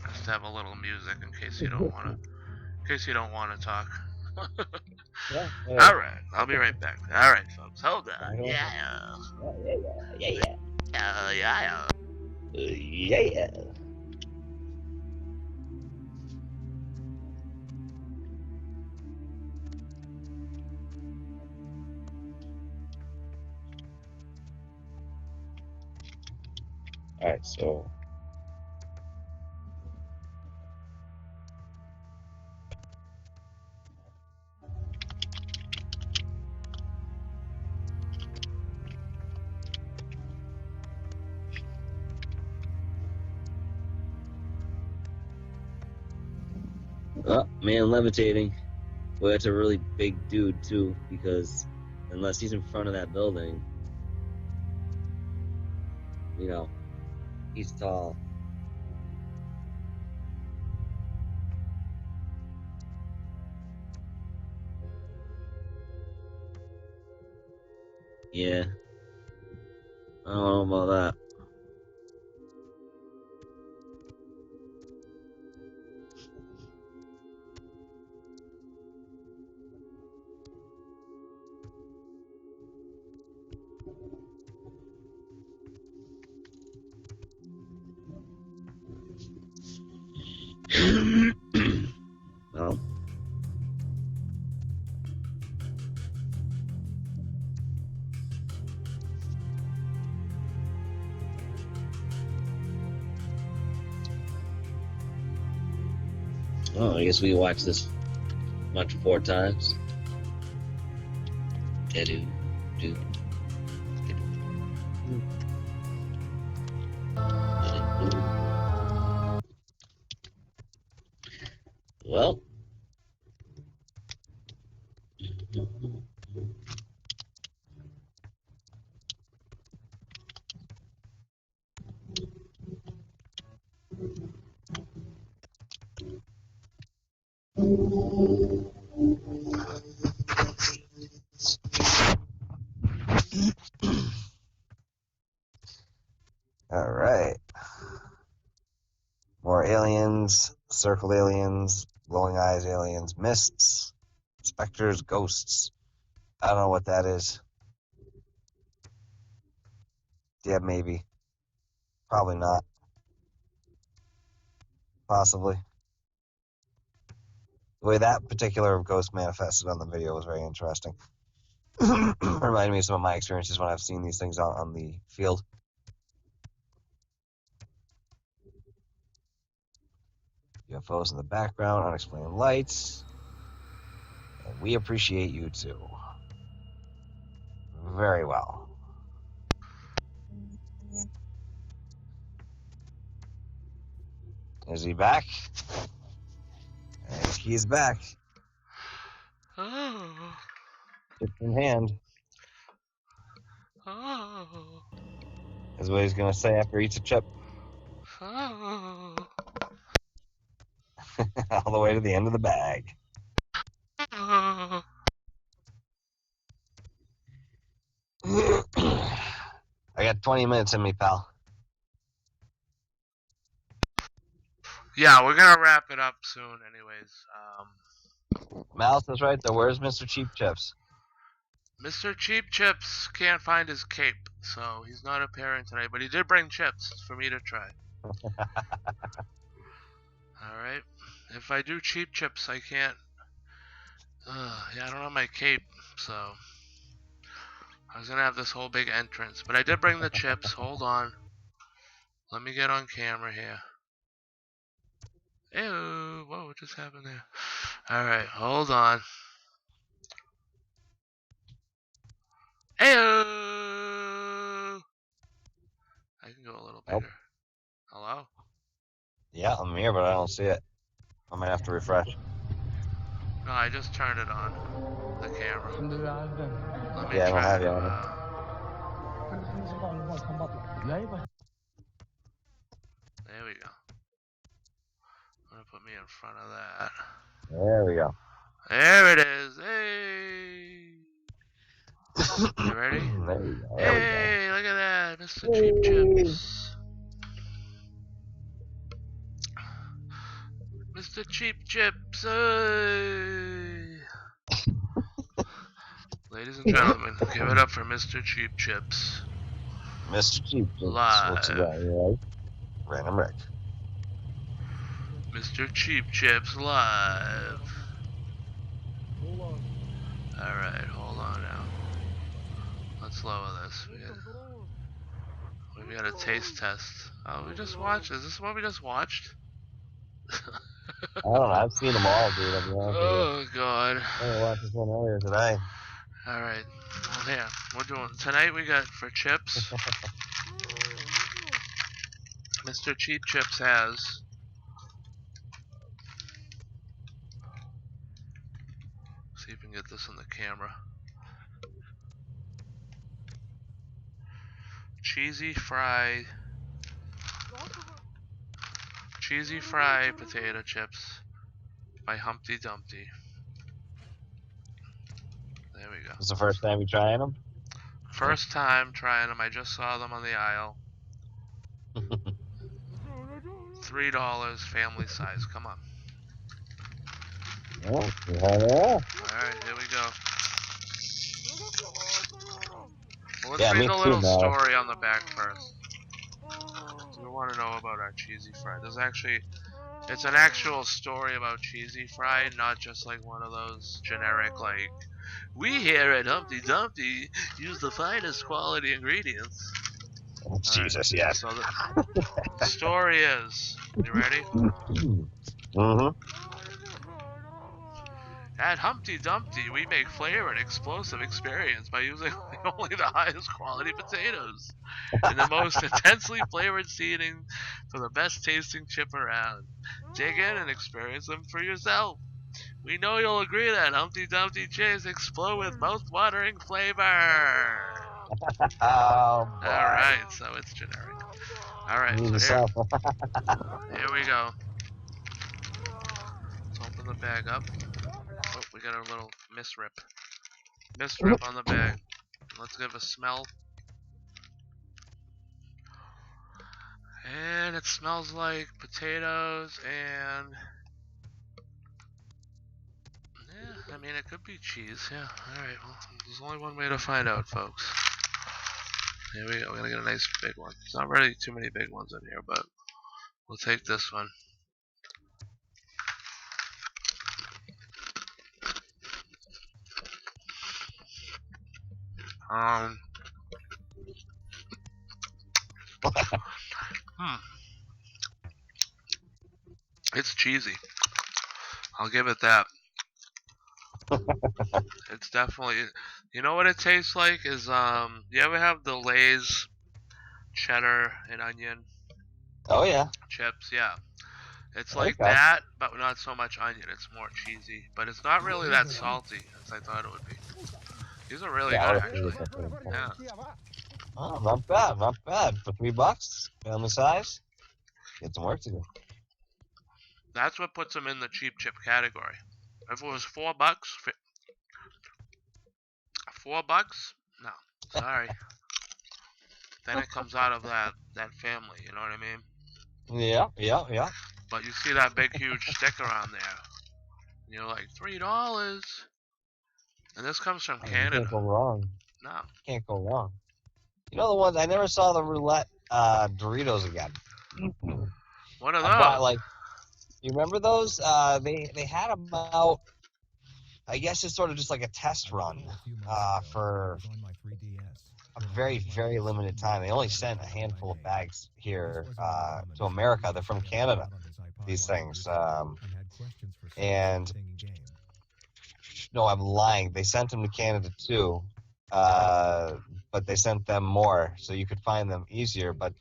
Just have a little music in case you don't wanna talk. Yeah. Alright, I'll be right back. Alright folks, hold on. Yeah. Yeah. All right, so man levitating. Well, that's a really big dude too, because unless he's in front of that building, you know, he's tall. Yeah. I don't know about that. Well, I guess we watch this much 4 times. Well. All right. More aliens, circled aliens, glowing eyes aliens, mists, specters, ghosts. I don't know what that is. Yeah, maybe. Probably not. Possibly. The way that particular ghost manifested on the video was very interesting. Reminded me of some of my experiences when I've seen these things out on the field. UFOs in the background, unexplained lights. And we appreciate you too. Very well. Is he back? And he's back. Oh. Chip in hand. Oh. Is what he's gonna say after he eats a chip. Oh. All the way to the end of the bag. Oh. I got 20 minutes in me, pal. Yeah, we're gonna wrap it up soon, anyways. Mouse is right there. Where's Mr. Cheap Chips? Mr. Cheap Chips can't find his cape, so he's not appearing today. But he did bring chips for me to try. Alright. If I do Cheap Chips, I can't. Yeah, I don't have my cape, so. I was gonna have this whole big entrance. But I did bring the chips. Hold on. Let me get on camera here. Ew. Whoa, what just happened there? Alright, hold on. Ew. I can go a little bigger. Nope. Hello? Yeah, I'm here, but I don't see it. I might have to refresh. No, I just turned it on. The camera. Let me Yeah, I don't try have it you on it. out. There we go. I'm gonna put me in front of that. There we go. There it is. Hey. You ready? There we go. Hey, look at that, Mr. Cheap Chips. Mr. Cheap Chips. Hey. Ladies and gentlemen, give it up for Mr. Cheap Chips. Mr. Cheap Chips. Live. What's it got? You right? Random Rick. Mr. Cheap Chips live. Hold on. Alright, hold on now. Let's lower this. We got a taste test. Oh, we just watched. Is this what we just watched? I don't know. I've seen them all, dude. I'll be honest with you. Oh, God. I watched this one earlier today. Alright. Well, here. We're doing. Tonight we got for chips. Mr. Cheap Chips has. See if we can get this on the camera. Cheesy fried potato chips by Humpty Dumpty. There we go. This is the first time you trying them? First time trying them. I just saw them on the aisle. $3 family size. Come on. Oh, yeah. Alright, here we go. Well, let's Yeah, me read the too, little Mel. story on the back first. We want to know about our cheesy fry. It's an actual story about cheesy fry, not just like one of those generic like, we here at Humpty Dumpty use the finest quality ingredients. Oh, Jesus, yes. So the story is, you ready? Mm-hmm. At Humpty Dumpty, we make flavor and explosive experience by using only the highest quality potatoes and the most intensely flavored seasoning for the best tasting chip around. Dig in and experience them for yourself. We know you'll agree that Humpty Dumpty chips explode with mouth-watering flavor. Oh, boy. Alright, so it's generic. Alright, so here we go. Let's open the bag up. Oh, we got a little misrip. Misrip on the bag. Let's give a smell. And it smells like potatoes and... yeah, I mean it could be cheese, yeah. Alright, well, there's only one way to find out, folks. Here we go, we're gonna get a nice big one. There's not really too many big ones in here, but we'll take this one. It's cheesy. I'll give it that. It's definitely, you know what it tastes like is you ever have the Lay's cheddar and onion Oh, yeah. chips? Yeah. It's like Okay. that, but not so much onion. It's more cheesy, but it's not really that salty as I thought it would be. These are really Yeah, good, I would actually. agree with that. Yeah. Oh, not bad, not bad. For $3, family size, get some work to do. That's what puts them in the cheap chip category. If it was $4, $4? No, sorry. Then it comes out of that family. You know what I mean? Yeah. But you see that big huge sticker on there, and you're like $3. And this comes from You can't Canada. go wrong. No. Can't go wrong. You know the ones I never saw the roulette Doritos again. What are I bought those? like, you remember those? They had them out. I guess it's sort of just like a test run for a very, very limited time. They only sent a handful of bags here to America. They're from Canada, these things. And no, I'm lying. They sent them to Canada too, but they sent them more, so you could find them easier. But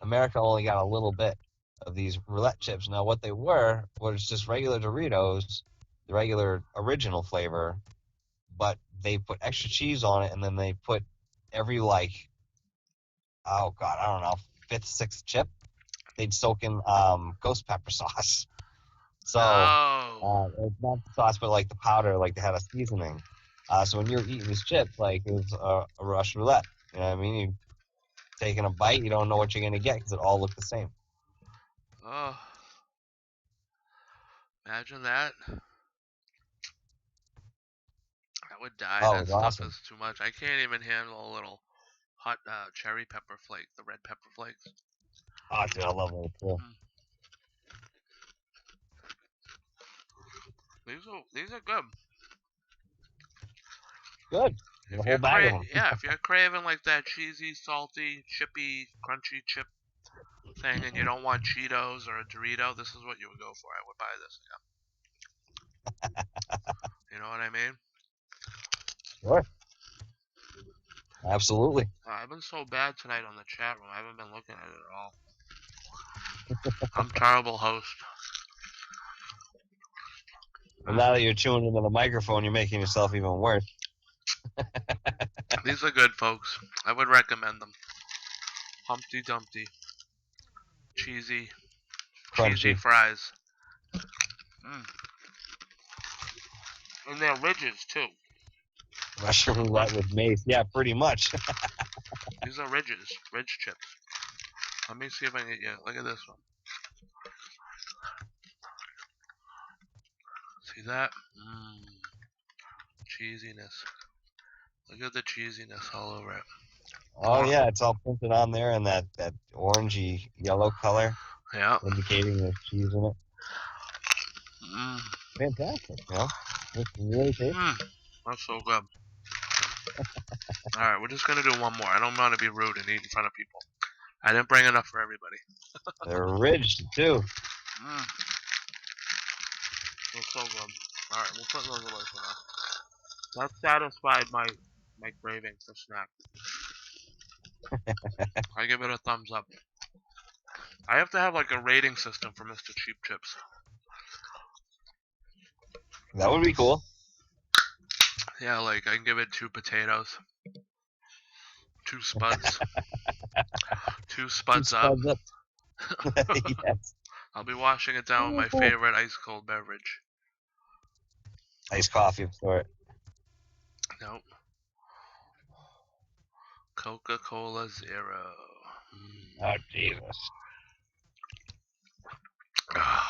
America only got a little bit of these roulette chips. Now, what they were was just regular Doritos, the regular original flavor, but they put extra cheese on it, and then they put every, like, oh god, I don't know, 5th, 6th chip, they'd soak in ghost pepper sauce. So it's not the sauce, but like the powder, like they had a seasoning. So when you're eating these chips, like it was a rush roulette. You know what I mean? You taking a bite, you don't know what you're gonna get because it all looked the same. Oh. Imagine that. I would die. Oh, That it was stuff awesome. is too much. I can't even handle a little hot cherry pepper flake, the red pepper flakes. Oh, dude, I love it too. These are good. Good. If whole bag of them. Yeah, if you're craving like that cheesy, salty, chippy, crunchy chip thing, and you don't want Cheetos or a Dorito, this is what you would go for. I would buy this. Yeah. You know what I mean? Sure. Absolutely. I've been so bad tonight on the chat room. I haven't been looking at it at all. I'm a terrible host. And now that you're chewing into the microphone, you're making yourself even worse. These are good, folks. I would recommend them. Humpty Dumpty. Cheesy Crunchy. fries. And they're ridges, too. Russian roulette with mace. Yeah, pretty much. These are ridge chips. Let me see if I can get you. Look at this one. See that? Cheesiness. Look at the cheesiness all over it. Oh yeah, it's all printed on there in that orangey yellow color. Yeah. Indicating there's cheese in it. Fantastic, you know? It's really tasty. That's so good. Alright, we're just gonna do one more. I don't want to be rude and eat in front of people. I didn't bring enough for everybody. They're ridged too. It's so good. Alright, we'll put those away for now. That satisfied my craving for snack. I give it a thumbs up. I have to have like a rating system for Mr. Cheap Chips. That would be cool. Yeah, like I can give it 2 potatoes. 2 spuds. 2 spuds up. Yes. I'll be washing it down with my favorite ice cold beverage. Iced coffee of sort. Nope. Coca-Cola Zero. Oh Jesus. I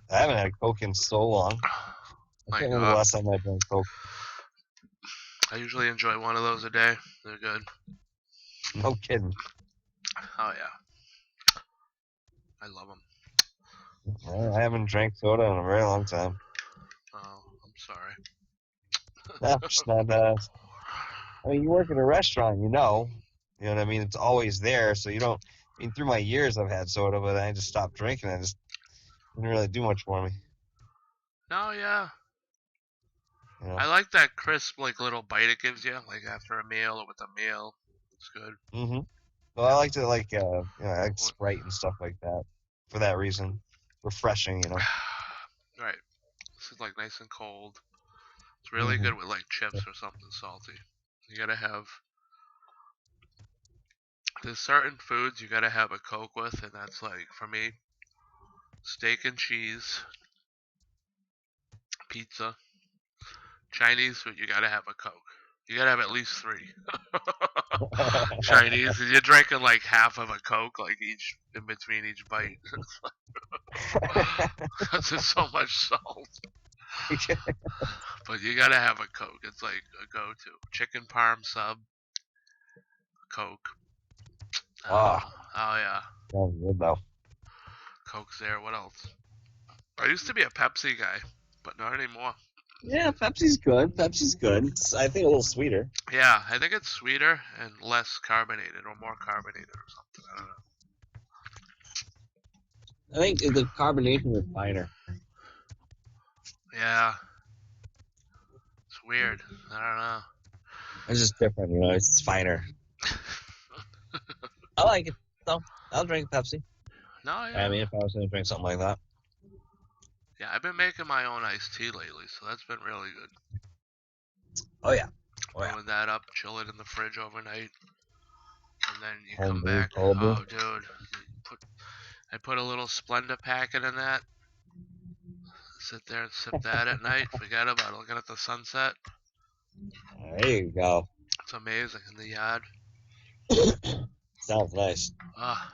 haven't had a Coke in so long. I can't remember the last time I drank Coke. I usually enjoy one of those a day. They're good. No kidding. Oh yeah. I love them. I haven't drank soda in a very long time. Oh, I'm sorry. No, it's not. I mean, you work at a restaurant, you know what I mean? It's always there, so you don't. I mean, through my years, I've had soda, but I just stopped drinking. I just didn't really do much for me. No, yeah. You know? I like that crisp, like little bite it gives you, like after a meal or with a meal. It's good. Mm-hmm. Well, I like to like I like Sprite and stuff like that for that reason. Refreshing, you know. Right. This is like nice and cold. It's really good with like chips or something salty. You gotta have. There's certain foods you gotta have a Coke with, and that's like for me, steak and cheese, pizza, Chinese food. You gotta have a Coke. You gotta have at least 3. Chinese, and you're drinking like half of a Coke, like each in between each bite. Because there's so much salt. But you gotta have a Coke. It's like a go-to. Chicken parm sub, Coke. Ah. Oh yeah, Sounds good though. Coke's there. What else? I used to be a Pepsi guy, but not anymore. Yeah, Pepsi's good. Pepsi's good. It's, I think a little sweeter. Yeah, I think it's sweeter and less carbonated, or more carbonated, or something. I don't know. I think the carbonation is finer. Yeah, it's weird. I don't know. It's just different, you know. It's finer. I like it though. I'll drink Pepsi. No, yeah. I mean, if I was gonna drink something like that. Yeah, I've been making my own iced tea lately, so that's been really good. Oh yeah. Oh yeah. Blowing that up, chill it in the fridge overnight, and then you Home come brew, back. cold brew. Oh, dude, I put a little Splenda packet in that. Sit there and sip that at night. Forget about it. Looking at the sunset. There you go. It's amazing in the yard. Sounds nice. Ah.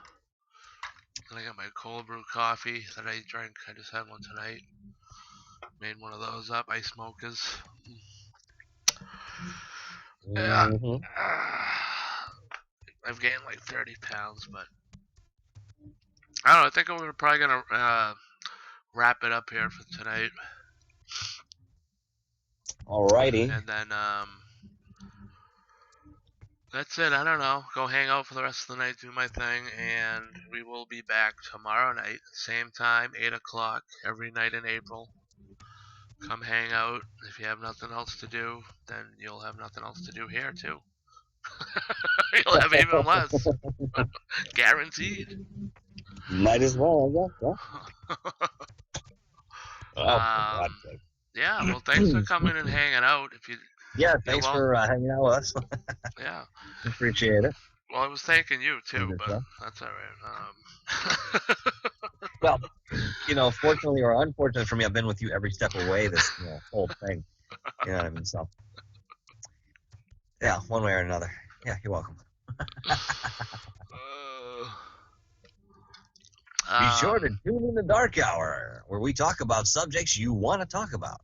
Then I got my cold brew coffee that I drank. I just had one tonight. Made one of those up. Ice mochas. Yeah. Mm-hmm. I've gained like 30 pounds, but I don't know. I think we're probably gonna wrap it up here for tonight, Alrighty. and then that's it. I don't know. Go hang out for the rest of the night, do my thing, and we will be back tomorrow night, same time, 8 o'clock, every night in April. Come hang out. If you have nothing else to do, then you'll have nothing else to do here too. You'll have even less. Guaranteed. Might as well, I guess. Yeah. Oh, for God's sake. Yeah, well, thanks for coming and hanging out. If you, Yeah, thanks well, for hanging out with us. yeah. Appreciate it. Well, I was thanking you too, Good but stuff. that's all right. Well, you know, fortunately or unfortunately for me, I've been with you every step of the way. This whole thing. You know what I mean? So, yeah, one way or another. Yeah, you're welcome. Be sure to tune in the Dark Hour, where we talk about subjects you want to talk about.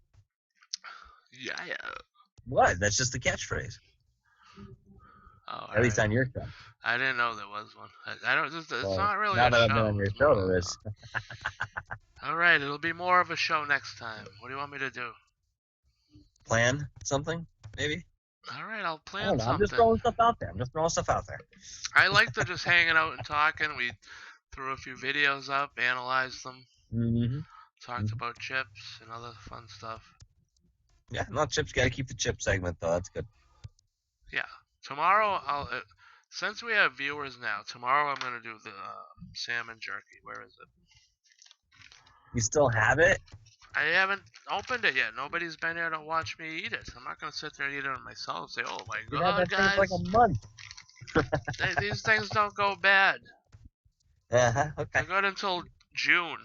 Yeah. What? That's just the catchphrase. Oh, At least on your show. I didn't know there was one. I don't. It's Well, not really now a that show. I've been on your show, there is. All right, it'll be more of a show next time. What do you want me to do? Plan something, maybe? All right, I'll I plan don't know. something. I'm just throwing stuff out there. I like to just hanging out and talking. We threw a few videos up, analyzed them, Mm-hmm. talked about chips and other fun stuff. Yeah, not chips. Got to keep the chip segment, though. That's good. Yeah. Tomorrow, since we have viewers now, tomorrow I'm going to do the salmon jerky. Where is it? You still have it? I haven't opened it yet. Nobody's been here to watch me eat it. I'm not going to sit there and eat it myself and say, oh my You God, had that guys. thing for like a month. These things don't go bad. Uh-huh. Okay. They're good until June.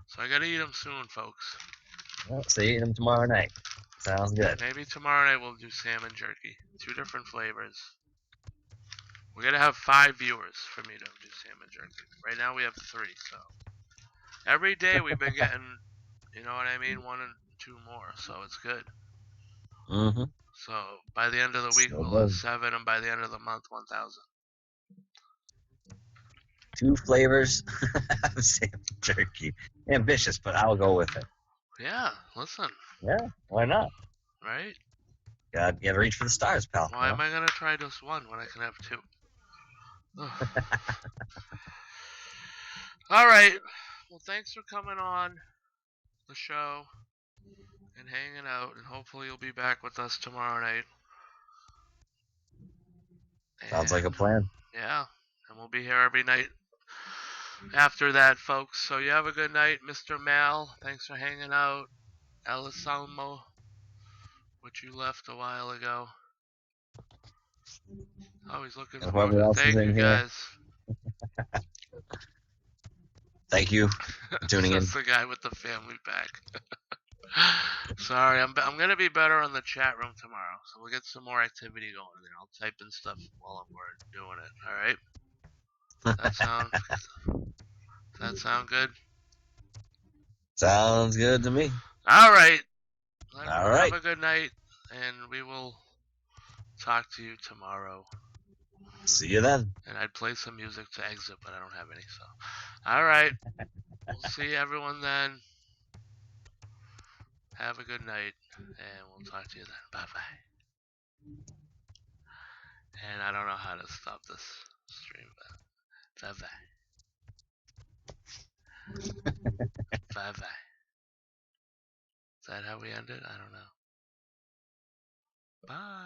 So I got to eat them soon, folks. Well, so you eat them tomorrow night. Sounds good. Maybe tomorrow night we'll do salmon jerky. 2 different flavors. We're going to have 5 viewers for me to do salmon jerky. Right now we have 3, so. Every day we've been getting, you know what I mean, 1 and 2 more, so it's good. Mm-hmm. So by the end of the week So we'll have good. 7, and by the end of the month 1,000. 2 flavors of salmon jerky. Ambitious, but I'll go with it. Yeah, listen. Yeah, why not? Right? You gotta reach for the stars, pal. Why am I going to try just 1 when I can have 2? All right. Well, thanks for coming on the show and hanging out, and hopefully you'll be back with us tomorrow night. Sounds like a plan. Yeah, and we'll be here every night after that, folks. So you have a good night, Mr. Mal. Thanks for hanging out. Elisalmo, which you left a while ago. Oh, he's looking And for whoever else is Thank in you, here. guys. Thank you for tuning in. That's the guy with the family pack. Sorry, I'm gonna be better on the chat room tomorrow, so we'll get some more activity going there. I'll type in stuff while we're doing it. All right. That sound good? Sounds good to me. All right. All right. Have a good night, and we will talk to you tomorrow. See you then. And I'd play some music to exit, but I don't have any, so. All right. We'll see everyone then. Have a good night, and we'll talk to you then. Bye-bye. And I don't know how to stop this stream, but bye-bye. Bye-bye. Is that how we end it? I don't know. Bye.